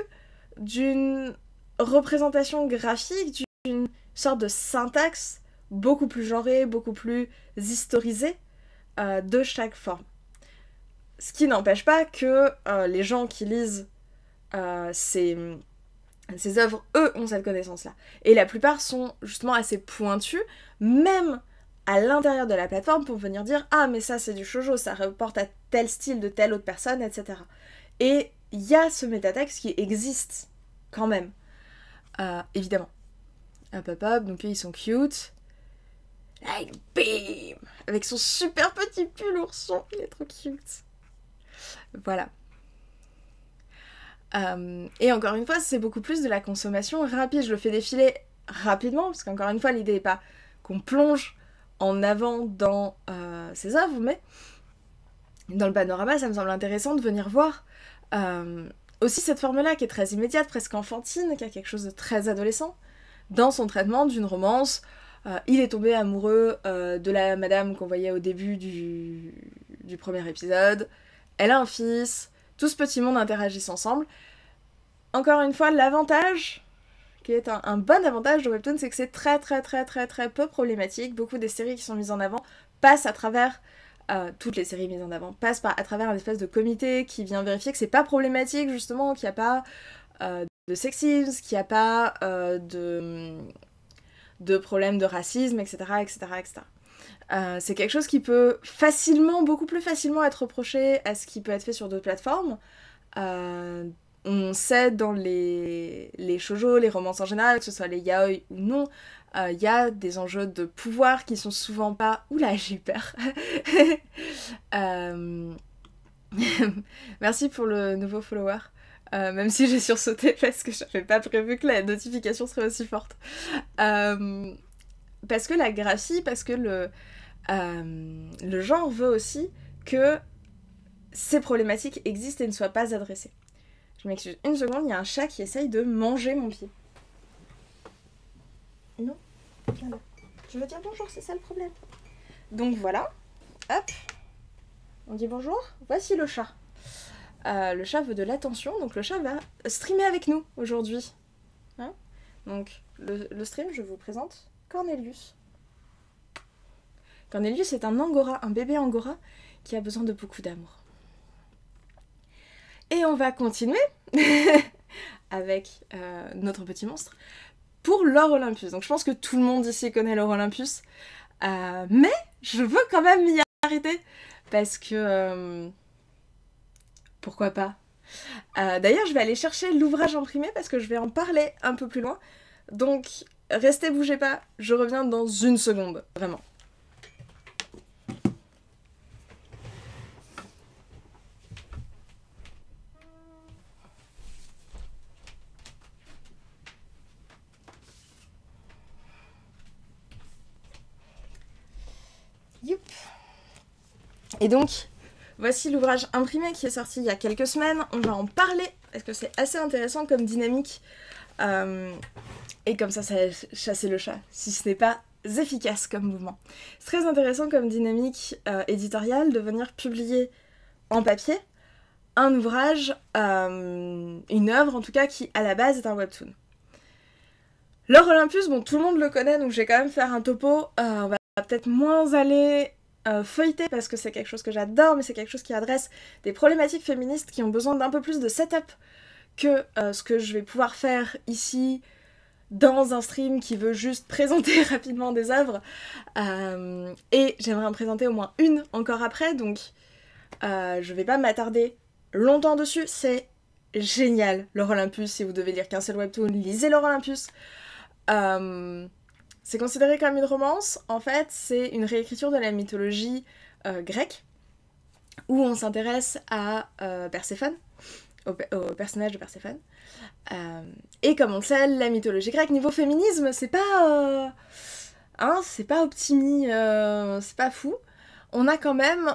Speaker 1: d'une représentation graphique, d'une sorte de syntaxe beaucoup plus genrée, beaucoup plus historisée de chaque forme. Ce qui n'empêche pas que les gens qui lisent ces œuvres, eux, ont cette connaissance-là. Et la plupart sont justement assez pointus, même à l'intérieur de la plateforme pour venir dire « Ah, mais ça, c'est du shoujo, ça reporte à tel style de telle autre personne, etc. » Et il y a ce métatexte qui existe, quand même. Évidemment. Hop, hop, hop, donc ils sont cute. Like, bim! Avec son super petit pull ourson, il est trop cute. Voilà. Et encore une fois, c'est beaucoup plus de la consommation rapide. Je le fais défiler rapidement, parce qu'encore une fois, l'idée n'est pas qu'on plonge en avant dans ces œuvres, mais dans le panorama, ça me semble intéressant de venir voir aussi cette forme-là qui est très immédiate, presque enfantine, qui a quelque chose de très adolescent, dans son traitement d'une romance. Il est tombé amoureux de la madame qu'on voyait au début du premier épisode. Elle a un fils, tout ce petit monde interagissent ensemble. Encore une fois, l'avantage, qui est un bon avantage de Webtoon, c'est que c'est très peu problématique. Beaucoup des séries qui sont mises en avant passent à travers, toutes les séries mises en avant, passent à travers un espèce de comité qui vient vérifier que c'est pas problématique, justement, qu'il n'y a pas de sexisme, qu'il n'y a pas de problème de racisme, etc. C'est quelque chose qui peut facilement, beaucoup plus facilement être reproché à ce qui peut être fait sur d'autres plateformes. On sait dans les shoujo, les romances en général, que ce soit les yaoi ou non, il y a des enjeux de pouvoir qui sont souvent pas... Oula, j'ai peur. Merci pour le nouveau follower. Même si j'ai sursauté parce que j'avais pas prévu que la notification serait aussi forte. Parce que la graphie, parce que le genre veut aussi que ces problématiques existent et ne soient pas adressées. Je m'excuse une seconde, il y a un chat qui essaye de manger mon pied. Non, viens là. Je veux dire bonjour, c'est ça le problème. Donc voilà, hop, on dit bonjour, voici le chat. Le chat veut de l'attention, donc le chat va streamer avec nous aujourd'hui. Hein, donc le stream, je vous présente Cornelius. Cornelius est un angora, un bébé angora qui a besoin de beaucoup d'amour. Et on va continuer avec notre petit monstre pour l'or Olympus. Donc je pense que tout le monde ici connaît l'or Olympus, mais je veux quand même y arrêter parce que pourquoi pas. D'ailleurs je vais aller chercher l'ouvrage imprimé parce que je vais en parler un peu plus loin. Donc restez, bougez pas, je reviens dans une seconde, vraiment. Youp. Et donc, voici l'ouvrage imprimé qui est sorti il y a quelques semaines. On va en parler parce que c'est assez intéressant comme dynamique. Et comme ça va chasser le chat, si ce n'est pas efficace comme mouvement. C'est très intéressant comme dynamique éditoriale de venir publier en papier un ouvrage, une œuvre en tout cas, qui à la base est un webtoon. L'or Olympus, bon, tout le monde le connaît, donc je vais quand même faire un topo. On va peut-être moins aller feuilleter parce que c'est quelque chose que j'adore, mais c'est quelque chose qui adresse des problématiques féministes qui ont besoin d'un peu plus de setup que ce que je vais pouvoir faire ici dans un stream qui veut juste présenter rapidement des œuvres. Et j'aimerais en présenter au moins une encore après, donc je vais pas m'attarder longtemps dessus. C'est génial, Lore Olympus. Si vous devez lire qu'un seul webtoon, lisez Lore Olympus. C'est considéré comme une romance. En fait, c'est une réécriture de la mythologie grecque, où on s'intéresse à Perséphone, au personnage de Perséphone. Et comme on le sait, la mythologie grecque, niveau féminisme, c'est pas optimi, c'est pas fou. On a quand même...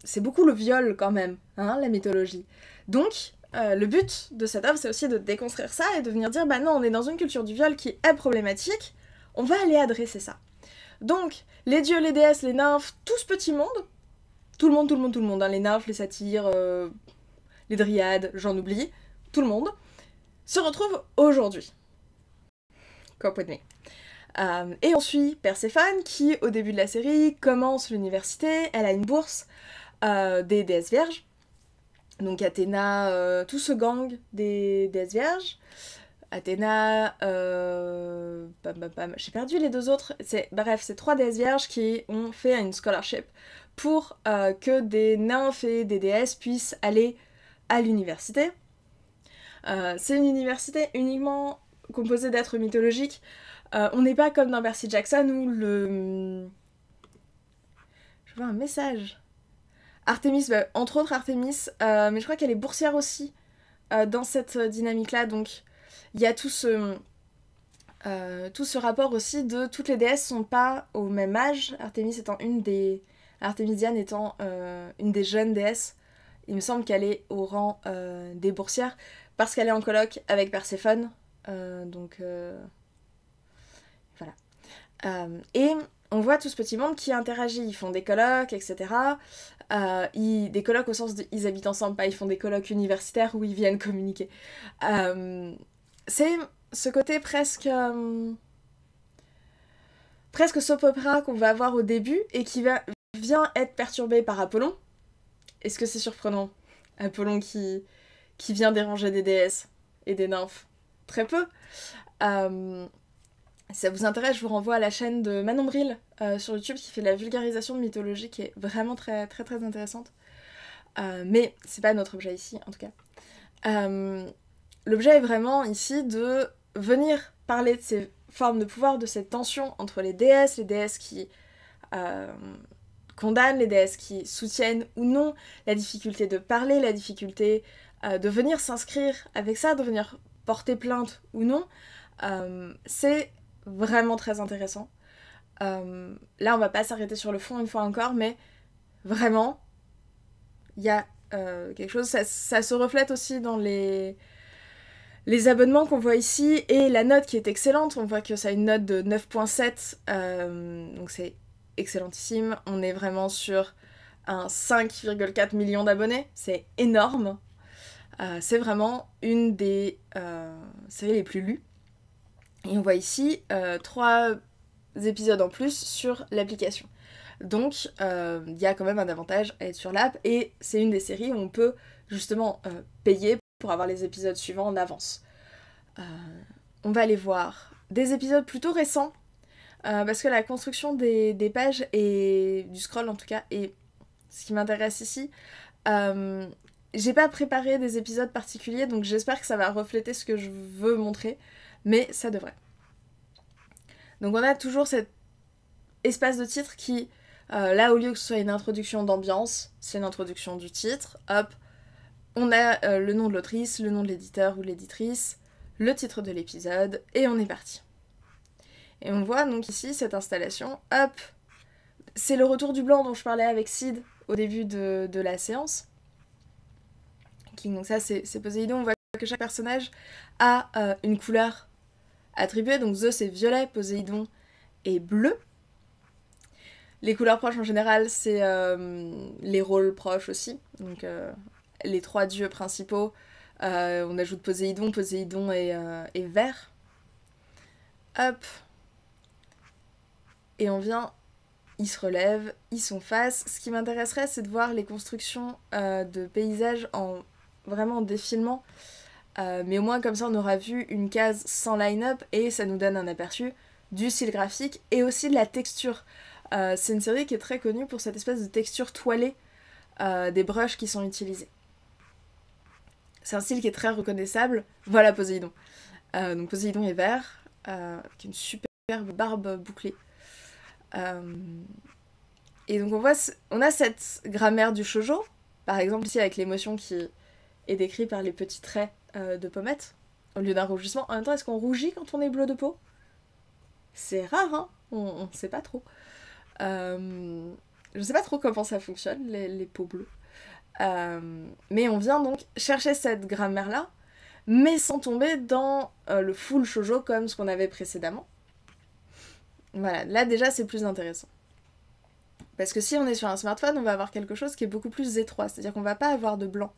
Speaker 1: c'est beaucoup le viol quand même, hein, la mythologie. Donc, le but de cette œuvre, c'est aussi de déconstruire ça et de venir dire, bah non, on est dans une culture du viol qui est problématique, on va aller adresser ça. Donc, les dieux, les déesses, les nymphes, tout ce petit monde, tout le monde, hein, les nymphes, les satyres, les dryades, j'en oublie, tout le monde, se retrouve aujourd'hui. Cop with me. Et on suit Perséphone qui, au début de la série, commence l'université, elle a une bourse des déesses vierges. Donc Athéna, tout ce gang des déesses vierges. Athéna, j'ai perdu les deux autres. Bref, c'est 3 déesses vierges qui ont fait une scholarship pour que des nymphes et des déesses puissent aller à l'université. C'est une université uniquement composée d'êtres mythologiques. On n'est pas comme dans Percy Jackson où le... Je vois un message. Artémis, entre autres Artémis, mais je crois qu'elle est boursière aussi dans cette dynamique-là, donc il y a tout ce rapport aussi de toutes les déesses sont pas au même âge, Artémisiane étant une des jeunes déesses, il me semble qu'elle est au rang des boursières, parce qu'elle est en coloc avec Perséphone, donc voilà. Et on voit tout ce petit monde qui interagit, ils font des colloques, etc. Des colloques au sens de ils habitent ensemble, pas ils font des colloques universitaires où ils viennent communiquer. C'est ce côté presque soap opera qu'on va avoir au début et qui vient être perturbé par Apollon. Est-ce que c'est surprenant? Apollon qui vient déranger des déesses et des nymphes. Très peu. Si ça vous intéresse, je vous renvoie à la chaîne de Manon Bril sur YouTube qui fait de la vulgarisation de mythologie qui est vraiment très très très intéressante. Mais c'est pas notre objet ici en tout cas. L'objet est vraiment ici de venir parler de ces formes de pouvoir, de cette tension entre les déesses qui condamnent, les déesses qui soutiennent ou non, la difficulté de parler, la difficulté de venir s'inscrire avec ça, de venir porter plainte ou non. C'est vraiment très intéressant. Là, on va pas s'arrêter sur le fond une fois encore, mais vraiment, il y a quelque chose, ça se reflète aussi dans les abonnements qu'on voit ici, et la note qui est excellente, on voit que ça a une note de 9.7, donc c'est excellentissime, on est vraiment sur un 5,4 millions d'abonnés, c'est énorme, c'est vraiment une des séries les plus lues. Et on voit ici 3 épisodes en plus sur l'application. Donc il y a quand même un avantage à être sur l'app, et c'est une des séries où on peut justement payer pour avoir les épisodes suivants en avance. On va aller voir des épisodes plutôt récents, parce que la construction des pages et du scroll en tout cas, et ce qui m'intéresse ici, j'ai pas préparé des épisodes particuliers, donc j'espère que ça va refléter ce que je veux montrer, mais ça devrait. Donc on a toujours cet espace de titre qui, là au lieu que ce soit une introduction d'ambiance, c'est une introduction du titre, hop, on a le nom de l'autrice, le nom de l'éditeur ou l'éditrice, le titre de l'épisode, et on est parti. Et on voit donc ici cette installation, hop, c'est le retour du blanc dont je parlais avec Sid au début de la séance. Donc ça c'est Poséidon, on voit que chaque personnage a une couleur attribuée, donc Zeus c'est violet, Poséidon est bleu. Les couleurs proches en général c'est les rôles proches aussi, donc les 3 dieux principaux, on ajoute Poséidon est vert. Hop. Et on vient, ils se relèvent, ils sont face. Ce qui m'intéresserait c'est de voir les constructions de paysages vraiment en défilement, mais au moins comme ça on aura vu une case sans line-up et ça nous donne un aperçu du style graphique et aussi de la texture. C'est une série qui est très connue pour cette espèce de texture toilée des brushes qui sont utilisés. C'est un style qui est très reconnaissable. Voilà Poséidon. Donc Poséidon est vert, avec une superbe barbe bouclée. Et donc on a cette grammaire du shoujo, par exemple ici avec l'émotion qui est décrite par les petits traits de pommette, au lieu d'un rougissement. En même temps, est-ce qu'on rougit quand on est bleu de peau? C'est rare, hein, on sait pas trop. Je sais pas trop comment ça fonctionne, les peaux bleues. Mais on vient donc chercher cette grammaire-là, mais sans tomber dans le full shoujo comme ce qu'on avait précédemment. Voilà, là déjà c'est plus intéressant. Parce que si on est sur un smartphone, on va avoir quelque chose qui est beaucoup plus étroit, c'est-à-dire qu'on va pas avoir de blanc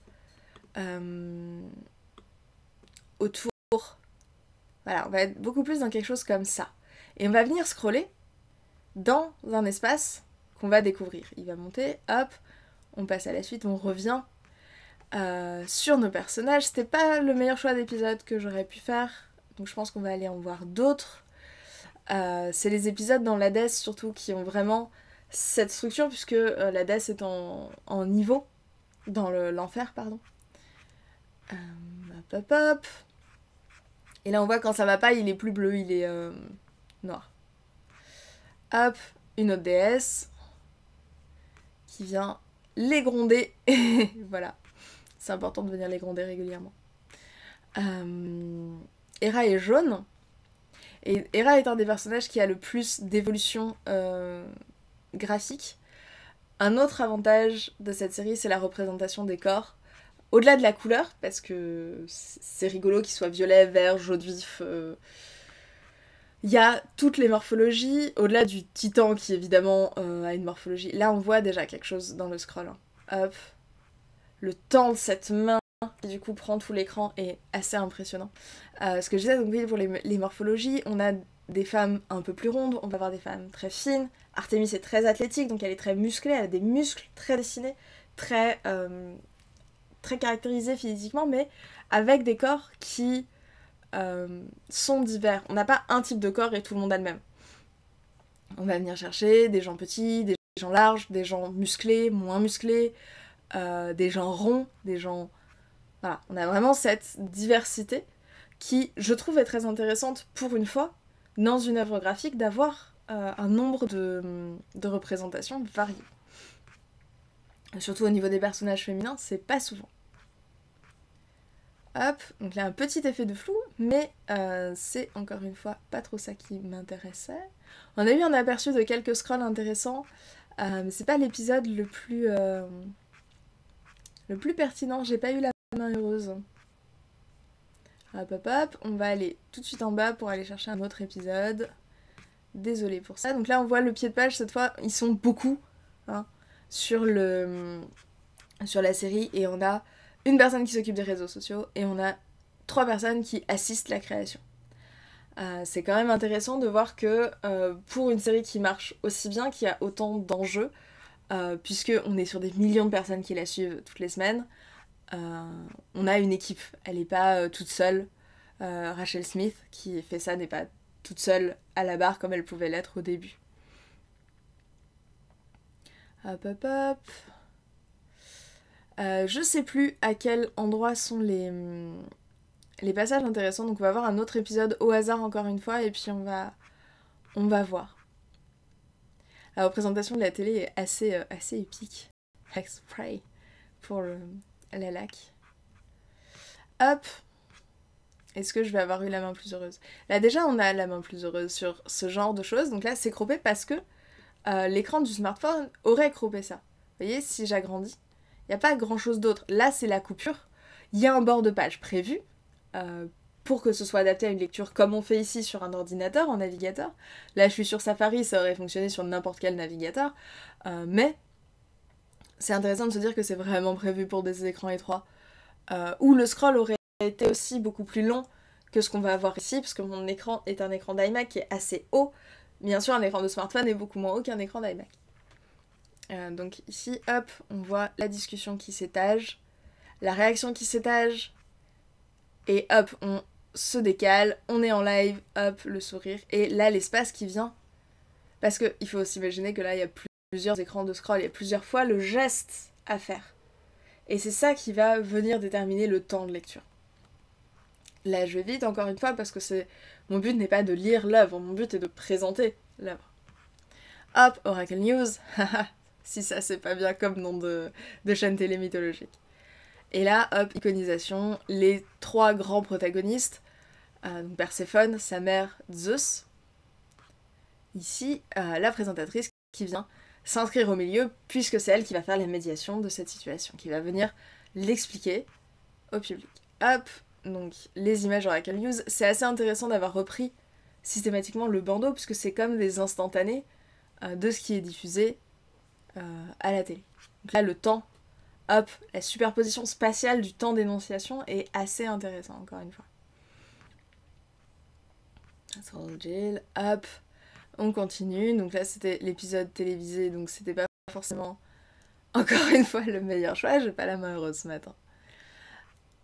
Speaker 1: autour. Voilà, on va être beaucoup plus dans quelque chose comme ça. Et on va venir scroller dans un espace qu'on va découvrir. Il va monter, hop, on passe à la suite, on revient sur nos personnages. C'était pas le meilleur choix d'épisode que j'aurais pu faire, donc je pense qu'on va aller en voir d'autres. C'est les épisodes dans l'Hadès surtout qui ont vraiment cette structure, puisque l'Hadès est en niveau, dans l'enfer, pardon. Hop, hop, hop. Et là on voit quand ça va pas, il est plus bleu, il est noir. Hop, une autre déesse qui vient les gronder. Voilà, c'est important de venir les gronder régulièrement. Hera est jaune. Et Hera est un des personnages qui a le plus d'évolution graphique. Un autre avantage de cette série, c'est la représentation des corps. Au-delà de la couleur, parce que c'est rigolo qu'il soit violet, vert, jaune vif. Il y a toutes les morphologies, au-delà du titan qui évidemment a une morphologie. Là on voit déjà quelque chose dans le scroll. Hein. Hop. Le temps de cette main qui du coup prend tout l'écran est assez impressionnant. Ce que je disais, donc oui, pour les morphologies, on a des femmes un peu plus rondes, on va avoir des femmes très fines. Artemis est très athlétique, donc elle est très musclée, elle a des muscles très dessinés, très caractérisés physiquement, mais avec des corps qui sont divers. On n'a pas un type de corps et tout le monde a le même. On va venir chercher des gens petits, des gens larges, des gens musclés, moins musclés, des gens ronds, des gens... Voilà, on a vraiment cette diversité qui, je trouve, est très intéressante pour une fois, dans une œuvre graphique, d'avoir un nombre de représentations variées. Surtout au niveau des personnages féminins, c'est pas souvent. Hop, donc là un petit effet de flou, mais c'est encore une fois pas trop ça qui m'intéressait. On a eu un aperçu de quelques scrolls intéressants, mais c'est pas l'épisode le plus pertinent, j'ai pas eu la main heureuse. Hop hop hop, on va aller tout de suite en bas pour aller chercher un autre épisode. Désolée pour ça. Donc là on voit le pied de page, cette fois ils sont beaucoup hein, sur la série, et on a une personne qui s'occupe des réseaux sociaux et on a 3 personnes qui assistent la création. C'est quand même intéressant de voir que pour une série qui marche aussi bien, qui a autant d'enjeux, puisque on est sur des millions de personnes qui la suivent toutes les semaines, on a une équipe, elle n'est pas toute seule. Rachel Smith qui fait ça n'est pas toute seule à la barre comme elle pouvait l'être au début. Hop hop hop. Je sais plus à quel endroit sont les passages intéressants, donc on va voir un autre épisode au hasard encore une fois et puis on va voir. La représentation de la télé est assez épique. Spray pour la laque. Hop. Est-ce que je vais avoir eu la main plus heureuse? Là déjà on a la main plus heureuse sur ce genre de choses, donc là c'est croppé parce que l'écran du smartphone aurait croppé ça. Vous voyez, si j'agrandis, il n'y a pas grand chose d'autre. Là c'est la coupure, il y a un bord de page prévu pour que ce soit adapté à une lecture comme on fait ici sur un ordinateur, en navigateur. Là je suis sur Safari, ça aurait fonctionné sur n'importe quel navigateur, mais c'est intéressant de se dire que c'est vraiment prévu pour des écrans étroits, où le scroll aurait été aussi beaucoup plus long que ce qu'on va avoir ici, parce que mon écran est un écran d'iMac qui est assez haut. Bien sûr, un écran de smartphone est beaucoup moins haut qu'un écran d'iMac. Donc ici, hop, on voit la discussion qui s'étage, la réaction qui s'étage, et hop, on se décale, on est en live, hop, le sourire, et là l'espace qui vient, parce qu'il faut s'imaginer que là il y a plusieurs écrans de scroll, il y a plusieurs fois le geste à faire. Et c'est ça qui va venir déterminer le temps de lecture. Là, je vais vite encore une fois parce que mon but n'est pas de lire l'œuvre, mon but est de présenter l'œuvre. Hop, Oracle News, si ça c'est pas bien comme nom de chaîne télé mythologique. Et là, hop, iconisation, les 3 grands protagonistes, donc Perséphone, sa mère, Zeus. Ici, la présentatrice qui vient s'inscrire au milieu, puisque c'est elle qui va faire la médiation de cette situation, qui va venir l'expliquer au public. Hop, donc les images Oracle News, c'est assez intéressant d'avoir repris systématiquement le bandeau, puisque c'est comme des instantanés de ce qui est diffusé à la télé. Donc là, le temps, hop, la superposition spatiale du temps d'énonciation est assez intéressant, encore une fois. Jill, hop, on continue. Donc là, c'était l'épisode télévisé, donc c'était pas forcément, encore une fois, le meilleur choix. J'ai pas la main heureuse ce matin.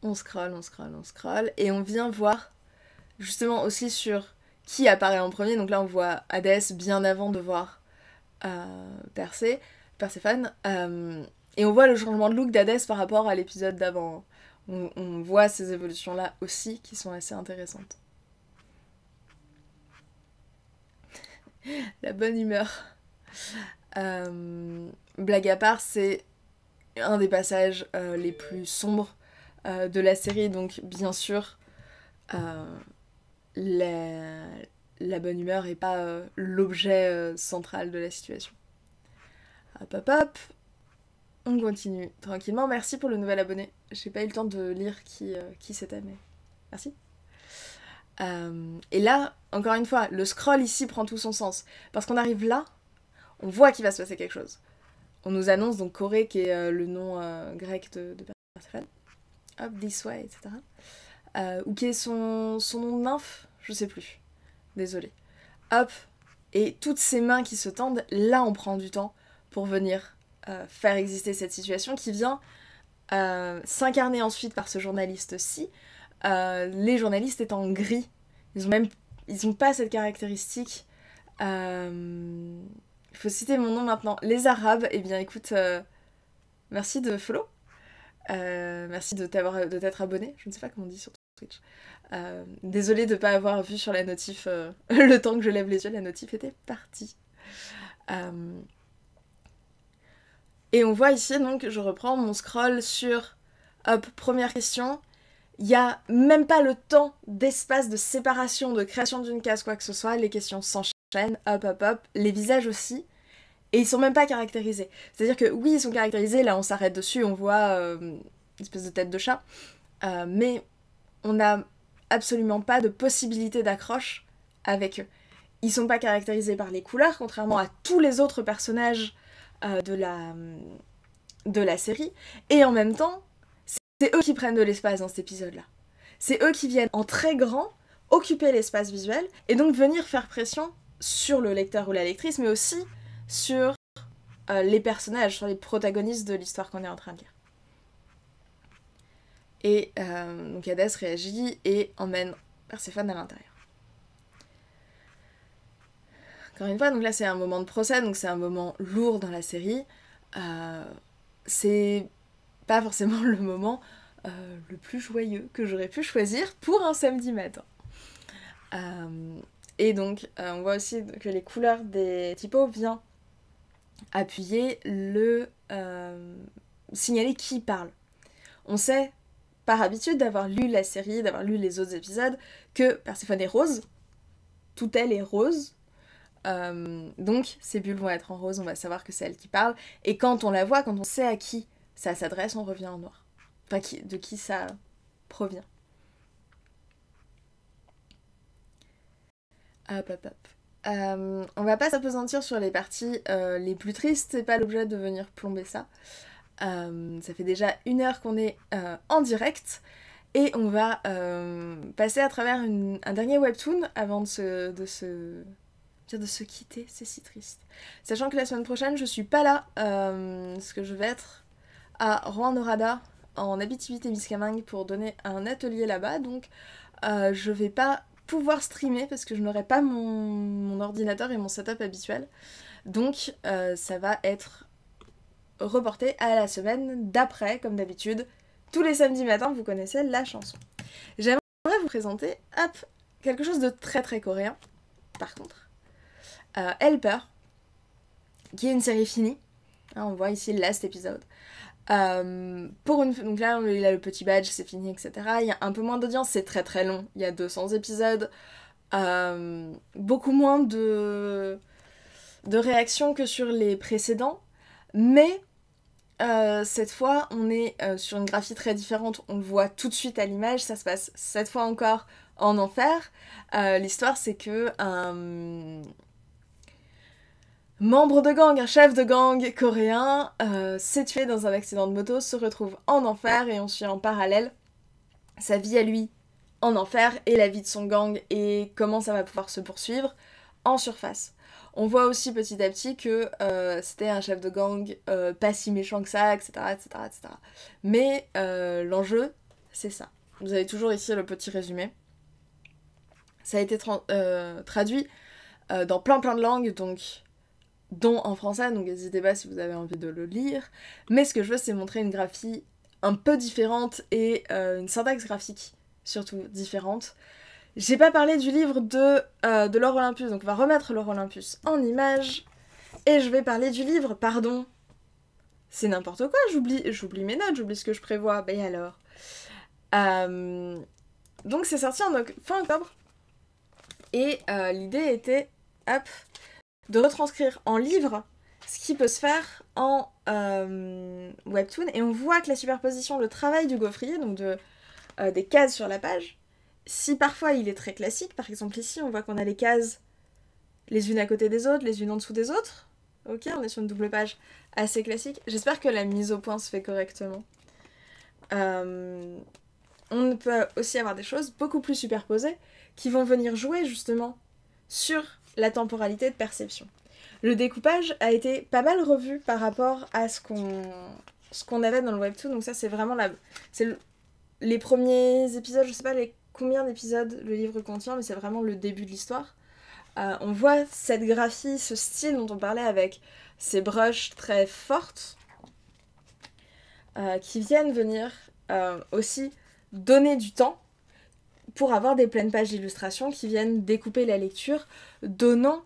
Speaker 1: On scrolle, et on vient voir justement aussi sur qui apparaît en premier. Donc là, on voit Hadès bien avant de voir Perséphone. Et on voit le changement de look d'Hadès par rapport à l'épisode d'avant. On voit ces évolutions-là aussi qui sont assez intéressantes. La bonne humeur. Blague à part, c'est un des passages les plus sombres de la série, donc bien sûr, la bonne humeur n'est pas l'objet central de la situation. Hop hop hop, on continue tranquillement. Merci pour le nouvel abonné. J'ai pas eu le temps de lire qui c'était, mais merci. Et là, encore une fois, le scroll ici prend tout son sens. Parce qu'on arrive là, on voit qu'il va se passer quelque chose. On nous annonce donc Corée, qui est le nom grec de Perséphone. Hop, this way, etc. Ou qui est son nom de nymphe, je sais plus. Désolée. Hop, et toutes ces mains qui se tendent, là on prend du temps pour venir faire exister cette situation qui vient s'incarner ensuite par ce journaliste-ci. Les journalistes étant gris, ils ont pas cette caractéristique. Il faut citer mon nom maintenant. Les Arabes, eh bien écoute, merci de follow. Merci de t'être abonné. Je ne sais pas comment on dit sur Twitch. Désolée de ne pas avoir vu sur la notif le temps que je lève les yeux, la notif était partie. Et on voit ici, donc, je reprends mon scroll sur, hop, première question. Il n'y a même pas le temps d'espace de séparation, de création d'une case, quoi que ce soit. Les questions s'enchaînent, hop, hop, hop. Les visages aussi. Et ils sont même pas caractérisés. C'est-à-dire que oui, ils sont caractérisés, là on s'arrête dessus, on voit une espèce de tête de chat. Mais on n'a absolument pas de possibilité d'accroche avec eux. Ils sont pas caractérisés par les couleurs, contrairement à tous les autres personnages de la série. Et en même temps, c'est eux qui prennent de l'espace dans cet épisode-là. C'est eux qui viennent en très grand occuper l'espace visuel et donc venir faire pression sur le lecteur ou la lectrice, mais aussi sur les personnages, sur les protagonistes de l'histoire qu'on est en train de lire. Et donc Hadès réagit et emmène Perséphone à l'intérieur. Encore une fois, donc là c'est un moment de procès, donc c'est un moment lourd dans la série. C'est pas forcément le moment le plus joyeux que j'aurais pu choisir pour un samedi matin. Et donc on voit aussi que les couleurs des typos viennent appuyer le signaler qui parle. On sait par habitude d'avoir lu la série, d'avoir lu les autres épisodes, que Perséphone est rose, toute elle est rose, donc ces bulles vont être en rose, on va savoir que c'est elle qui parle, et quand on la voit, quand on sait à qui ça s'adresse, on revient en noir. Enfin, de qui ça provient. Hop, hop, hop. On va pas s'apesantir sur les parties les plus tristes, c'est pas l'objet de venir plomber ça. Ça fait déjà 1 heure qu'on est en direct et on va passer à travers un dernier webtoon avant de se quitter, c'est si triste. Sachant que la semaine prochaine je suis pas là, parce que je vais être à Rouen Norada en Abitibi Témiscamingue pour donner un atelier là-bas, donc je vais pas pouvoir streamer parce que je n'aurai pas mon ordinateur et mon setup habituel. Donc ça va être reporté à la semaine d'après, comme d'habitude. Tous les samedis matins, vous connaissez la chanson. J'aimerais vous présenter, quelque chose de très très coréen, par contre. Helper, qui est une série finie. On voit ici le last épisode. Donc là, il a le petit badge, c'est fini, etc. Il y a un peu moins d'audience, c'est très très long. Il y a 200 épisodes. Beaucoup moins de réactions que sur les précédents. Mais cette fois, on est sur une graphie très différente. On le voit tout de suite à l'image. Ça se passe cette fois encore en enfer. L'histoire, c'est que un membre de gang, un chef de gang coréen, s'est tué dans un accident de moto, se retrouve en enfer et on suit en parallèle sa vie à lui en enfer et la vie de son gang et comment ça va pouvoir se poursuivre en surface. On voit aussi petit à petit que c'était un chef de gang pas si méchant que ça, etc. etc., etc. Mais l'enjeu, c'est ça. Vous avez toujours ici le petit résumé. Ça a été traduit dans plein de langues, dont en français, donc n'hésitez pas si vous avez envie de le lire. Mais ce que je veux, c'est montrer une graphie un peu différente et une syntaxe graphique surtout différente. J'ai pas parlé du livre de Laure Olympus, donc on va remettre Laure Olympus en image. Et je vais parler du livre, pardon. C'est n'importe quoi, j'oublie mes notes, j'oublie ce que je prévois. Ben alors. Donc c'est sorti fin octobre. Et l'idée était, de retranscrire en livre ce qui peut se faire en webtoon. Et on voit que la superposition, le travail du gaufrier, donc des cases sur la page, si parfois il est très classique, par exemple ici on voit qu'on a les cases les unes à côté des autres, les unes en dessous des autres. Ok, on est sur une double page assez classique. J'espère que la mise au point se fait correctement. On peut aussi avoir des choses beaucoup plus superposées qui vont venir jouer justement sur la temporalité de perception. Le découpage a été pas mal revu par rapport à ce qu'on avait dans le webtoon, donc ça c'est vraiment les premiers épisodes, je sais pas combien d'épisodes le livre contient, mais c'est vraiment le début de l'histoire. On voit cette graphie, ce style dont on parlait avec ces brushes très fortes qui viennent venir aussi donner du temps pour avoir des pleines pages d'illustration qui viennent découper la lecture, donnant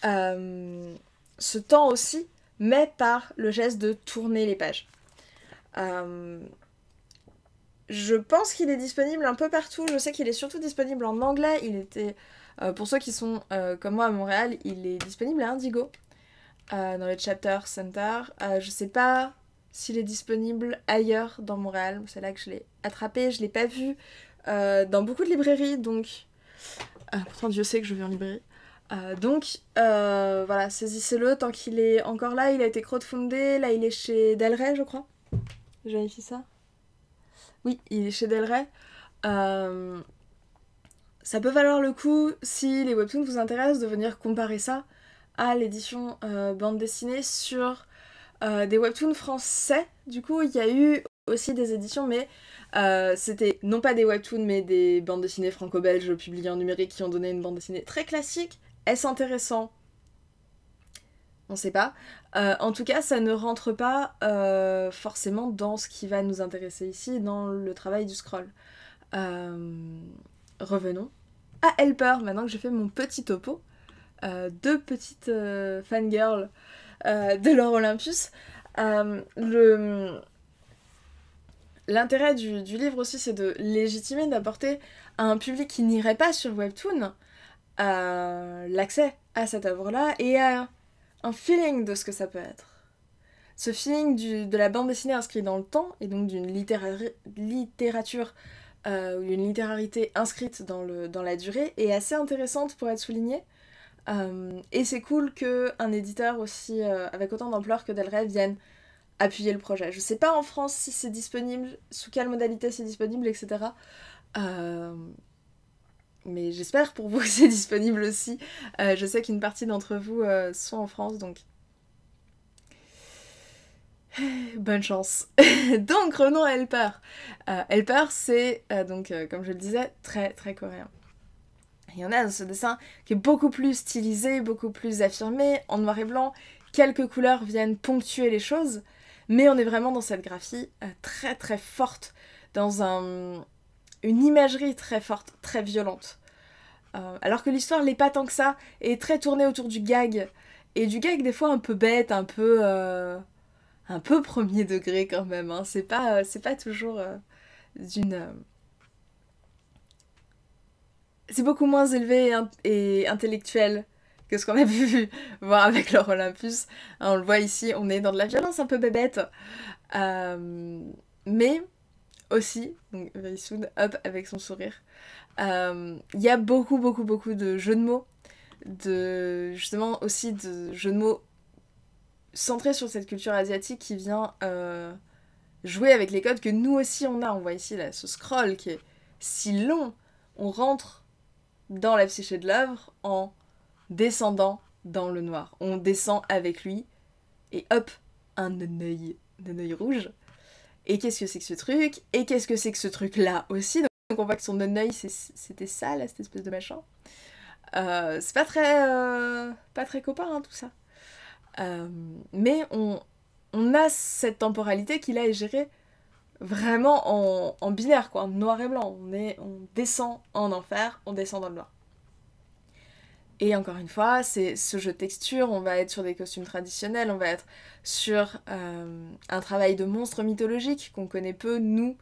Speaker 1: ce temps aussi, mais par le geste de tourner les pages. Je pense qu'il est disponible un peu partout. Je sais qu'il est surtout disponible en anglais. Il était, pour ceux qui sont comme moi à Montréal, il est disponible à Indigo, dans le Chapter Center. Je sais pas s'il est disponible ailleurs dans Montréal. C'est là que je l'ai attrapé. Je l'ai pas vu dans beaucoup de librairies, donc... pourtant Dieu sait que je vais en librairie. Voilà, saisissez-le tant qu'il est encore là. Il a été crowdfundé. Là, il est chez Del Rey, je crois. Je vérifie ça. Oui, il est chez Del Rey. Ça peut valoir le coup, si les webtoons vous intéressent, de venir comparer ça à l'édition bande dessinée sur des webtoons français. Du coup, il y a eu aussi des éditions, mais c'était non pas des webtoons, mais des bandes dessinées franco-belges publiées en numérique qui ont donné une bande dessinée très classique. Est-ce intéressant ? On sait pas. En tout cas, ça ne rentre pas forcément dans ce qui va nous intéresser ici, dans le travail du scroll. Revenons à Helper, maintenant que j'ai fait mon petit topo. Deux petites fangirls de Laure Olympus. L'intérêt du livre aussi, c'est de légitimer, d'apporter à un public qui n'irait pas sur Webtoon l'accès à cette œuvre-là et à un feeling de ce que ça peut être. Ce feeling de la bande dessinée inscrite dans le temps, et donc d'une littérature ou une littérarité inscrite dans la durée, est assez intéressante pour être soulignée. Et c'est cool qu'un éditeur aussi avec autant d'ampleur que Del Rey vienne appuyer le projet. Je sais pas en France si c'est disponible, sous quelle modalité c'est disponible, etc. Mais j'espère pour vous que c'est disponible aussi. Je sais qu'une partie d'entre vous sont en France, donc bonne chance. Donc revenons à Helper. Helper, c'est comme je le disais, très très coréen. Il y en a dans ce dessin qui est beaucoup plus stylisé, beaucoup plus affirmé, en noir et blanc, quelques couleurs viennent ponctuer les choses, mais on est vraiment dans cette graphie très très forte, dans une imagerie très forte, très violente. Alors que l'histoire l'est pas tant que ça, est très tournée autour du gag, et du gag des fois un peu bête, un peu premier degré quand même, hein. C'est pas toujours d'une... C'est beaucoup moins élevé et intellectuel que ce qu'on a pu voir avec leur Olympus. On le voit ici, on est dans de la violence un peu bébête. Mais aussi, donc very soon, hop, avec son sourire. Il y a beaucoup de jeux de mots, justement aussi de jeux de mots centrés sur cette culture asiatique qui vient jouer avec les codes que nous aussi on a. On voit ici là, ce scroll qui est si long. On rentre dans la psyché de l'œuvre en descendant dans le noir. On descend avec lui et hop, un œil rouge. Et qu'est-ce que c'est que ce truc? Et qu'est-ce que c'est que ce truc-là aussi? Donc on voit que son œil, c'était ça, là, cette espèce de machin. C'est pas très copain, hein, tout ça. Mais on a cette temporalité qui, là, est gérée vraiment en binaire, quoi, en noir et blanc. On descend en enfer, on descend dans le noir. Et encore une fois, c'est ce jeu de texture, on va être sur des costumes traditionnels, on va être sur un travail de monstre mythologique qu'on connaît peu, nous,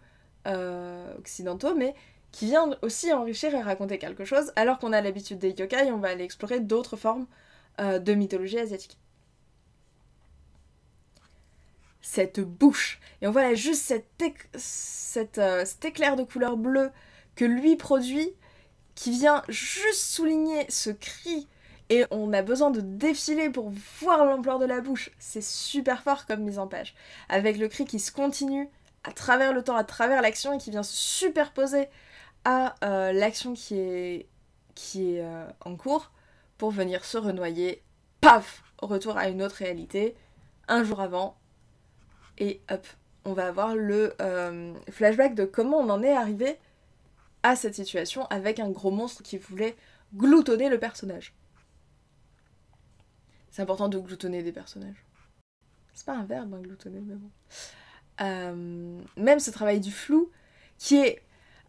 Speaker 1: occidentaux, mais qui vient aussi enrichir et raconter quelque chose, alors qu'on a l'habitude des yokai, on va aller explorer d'autres formes de mythologie asiatique. Cette bouche, et on voit là juste cet éclair de couleur bleue que lui produit, qui vient juste souligner ce cri, et on a besoin de défiler pour voir l'ampleur de la bouche. C'est super fort comme mise en page, avec le cri qui se continue à travers le temps, à travers l'action, et qui vient se superposer à l'action qui est en cours, pour venir se renoyer, paf, retour à une autre réalité, un jour avant, et hop, on va avoir le flashback de comment on en est arrivé à cette situation avec un gros monstre qui voulait gloutonner le personnage. C'est important de gloutonner des personnages. C'est pas un verbe, hein, gloutonner, mais bon. Même ce travail du flou, qui est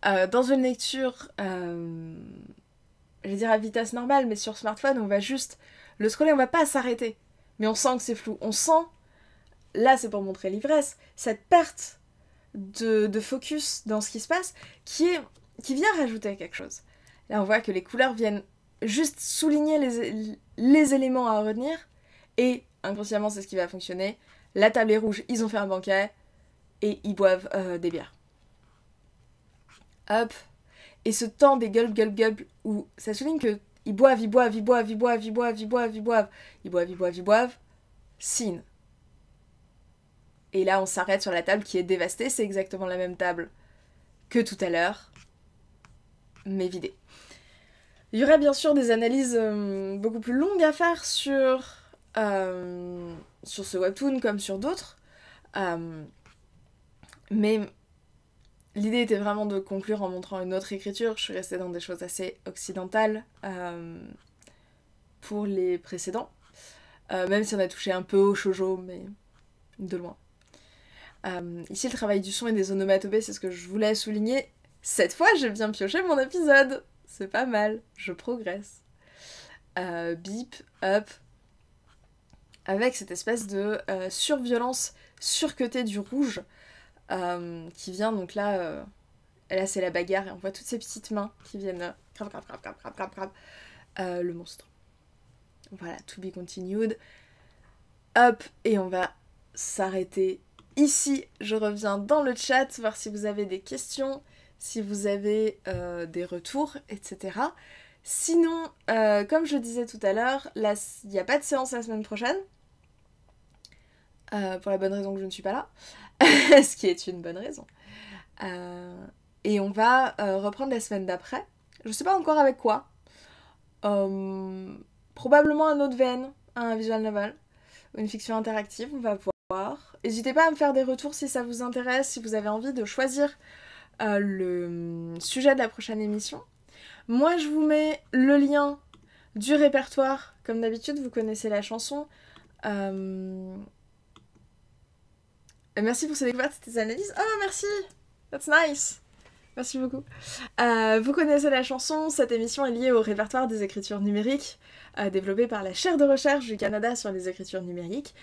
Speaker 1: dans une lecture, je vais dire à vitesse normale, mais sur smartphone, on va juste le scroller, on va pas s'arrêter. Mais on sent que c'est flou. On sent, là c'est pour montrer l'ivresse, cette perte de focus dans ce qui se passe, qui vient rajouter quelque chose. Là, on voit que les couleurs viennent juste souligner les éléments à retenir, et inconsciemment, c'est ce qui va fonctionner. La table est rouge, ils ont fait un banquet, et ils boivent des bières. Hop. Et ce temps des gulp, où ça souligne que ils boivent, scene. Et là, on s'arrête sur la table qui est dévastée, c'est exactement la même table que tout à l'heure, mais vidée. Il y aurait bien sûr des analyses beaucoup plus longues à faire sur ce webtoon comme sur d'autres, mais l'idée était vraiment de conclure en montrant une autre écriture. Je suis restée dans des choses assez occidentales pour les précédents, même si on a touché un peu au shoujo, mais de loin. Ici, le travail du son et des onomatopées, c'est ce que je voulais souligner. Cette fois, j'ai bien pioché mon épisode. C'est pas mal, je progresse. Bip, up, avec cette espèce de surviolence surcutée du rouge qui vient donc là. Là, c'est la bagarre et on voit toutes ces petites mains qui viennent crap, le monstre. Voilà, to be continued. Hop, et on va s'arrêter ici. Je reviens dans le chat voir si vous avez des questions, si vous avez des retours, etc. Sinon, comme je disais tout à l'heure, il n'y a pas de séance la semaine prochaine. Pour la bonne raison que je ne suis pas là. Ce qui est une bonne raison. Et on va reprendre la semaine d'après. Je sais pas encore avec quoi. Probablement un autre VN, un visual novel, une fiction interactive, on va voir. N'hésitez pas à me faire des retours si ça vous intéresse, si vous avez envie de choisir le sujet de la prochaine émission. Moi, je vous mets le lien du répertoire. Comme d'habitude, vous connaissez la chanson. Et merci pour ces découvertes et tes analyses. Oh, merci! That's nice! Merci beaucoup. Vous connaissez la chanson, cette émission est liée au répertoire des écritures numériques, développé par la chaire de recherche du Canada sur les écritures numériques.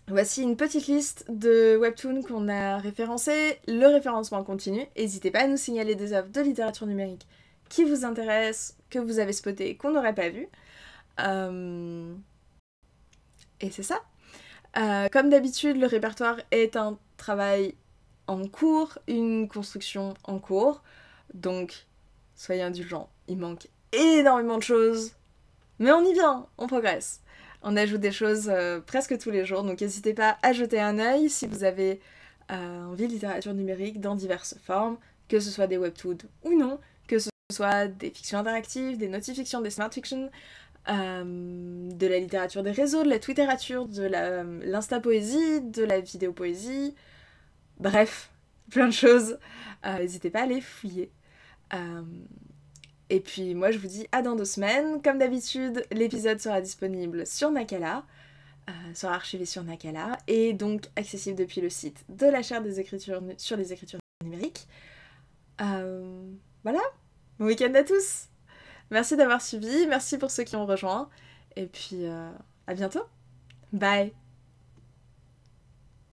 Speaker 1: Voici une petite liste de webtoons qu'on a référencés, le référencement continue. N'hésitez pas à nous signaler des œuvres de littérature numérique qui vous intéressent, que vous avez spotées, qu'on n'aurait pas vues. Et c'est ça. Comme d'habitude, le répertoire est un travail en cours, une construction en cours. Donc, soyez indulgents, il manque énormément de choses. Mais on y vient, on progresse. On ajoute des choses presque tous les jours, donc n'hésitez pas à jeter un œil si vous avez envie de littérature numérique dans diverses formes, que ce soit des webtoons ou non, que ce soit des fictions interactives, des notifictions, des smart fiction, de la littérature des réseaux, de la twitterature, de l'insta-poésie, de la vidéo-poésie, bref, plein de choses. N'hésitez pas à les fouiller. Et puis moi je vous dis à dans 2 semaines. Comme d'habitude, l'épisode sera disponible sur Nakala, sera archivé sur Nakala, et donc accessible depuis le site de la chaire des écritures sur les écritures numériques. Voilà, bon week-end à tous. Merci d'avoir suivi, merci pour ceux qui ont rejoint, et puis à bientôt. Bye.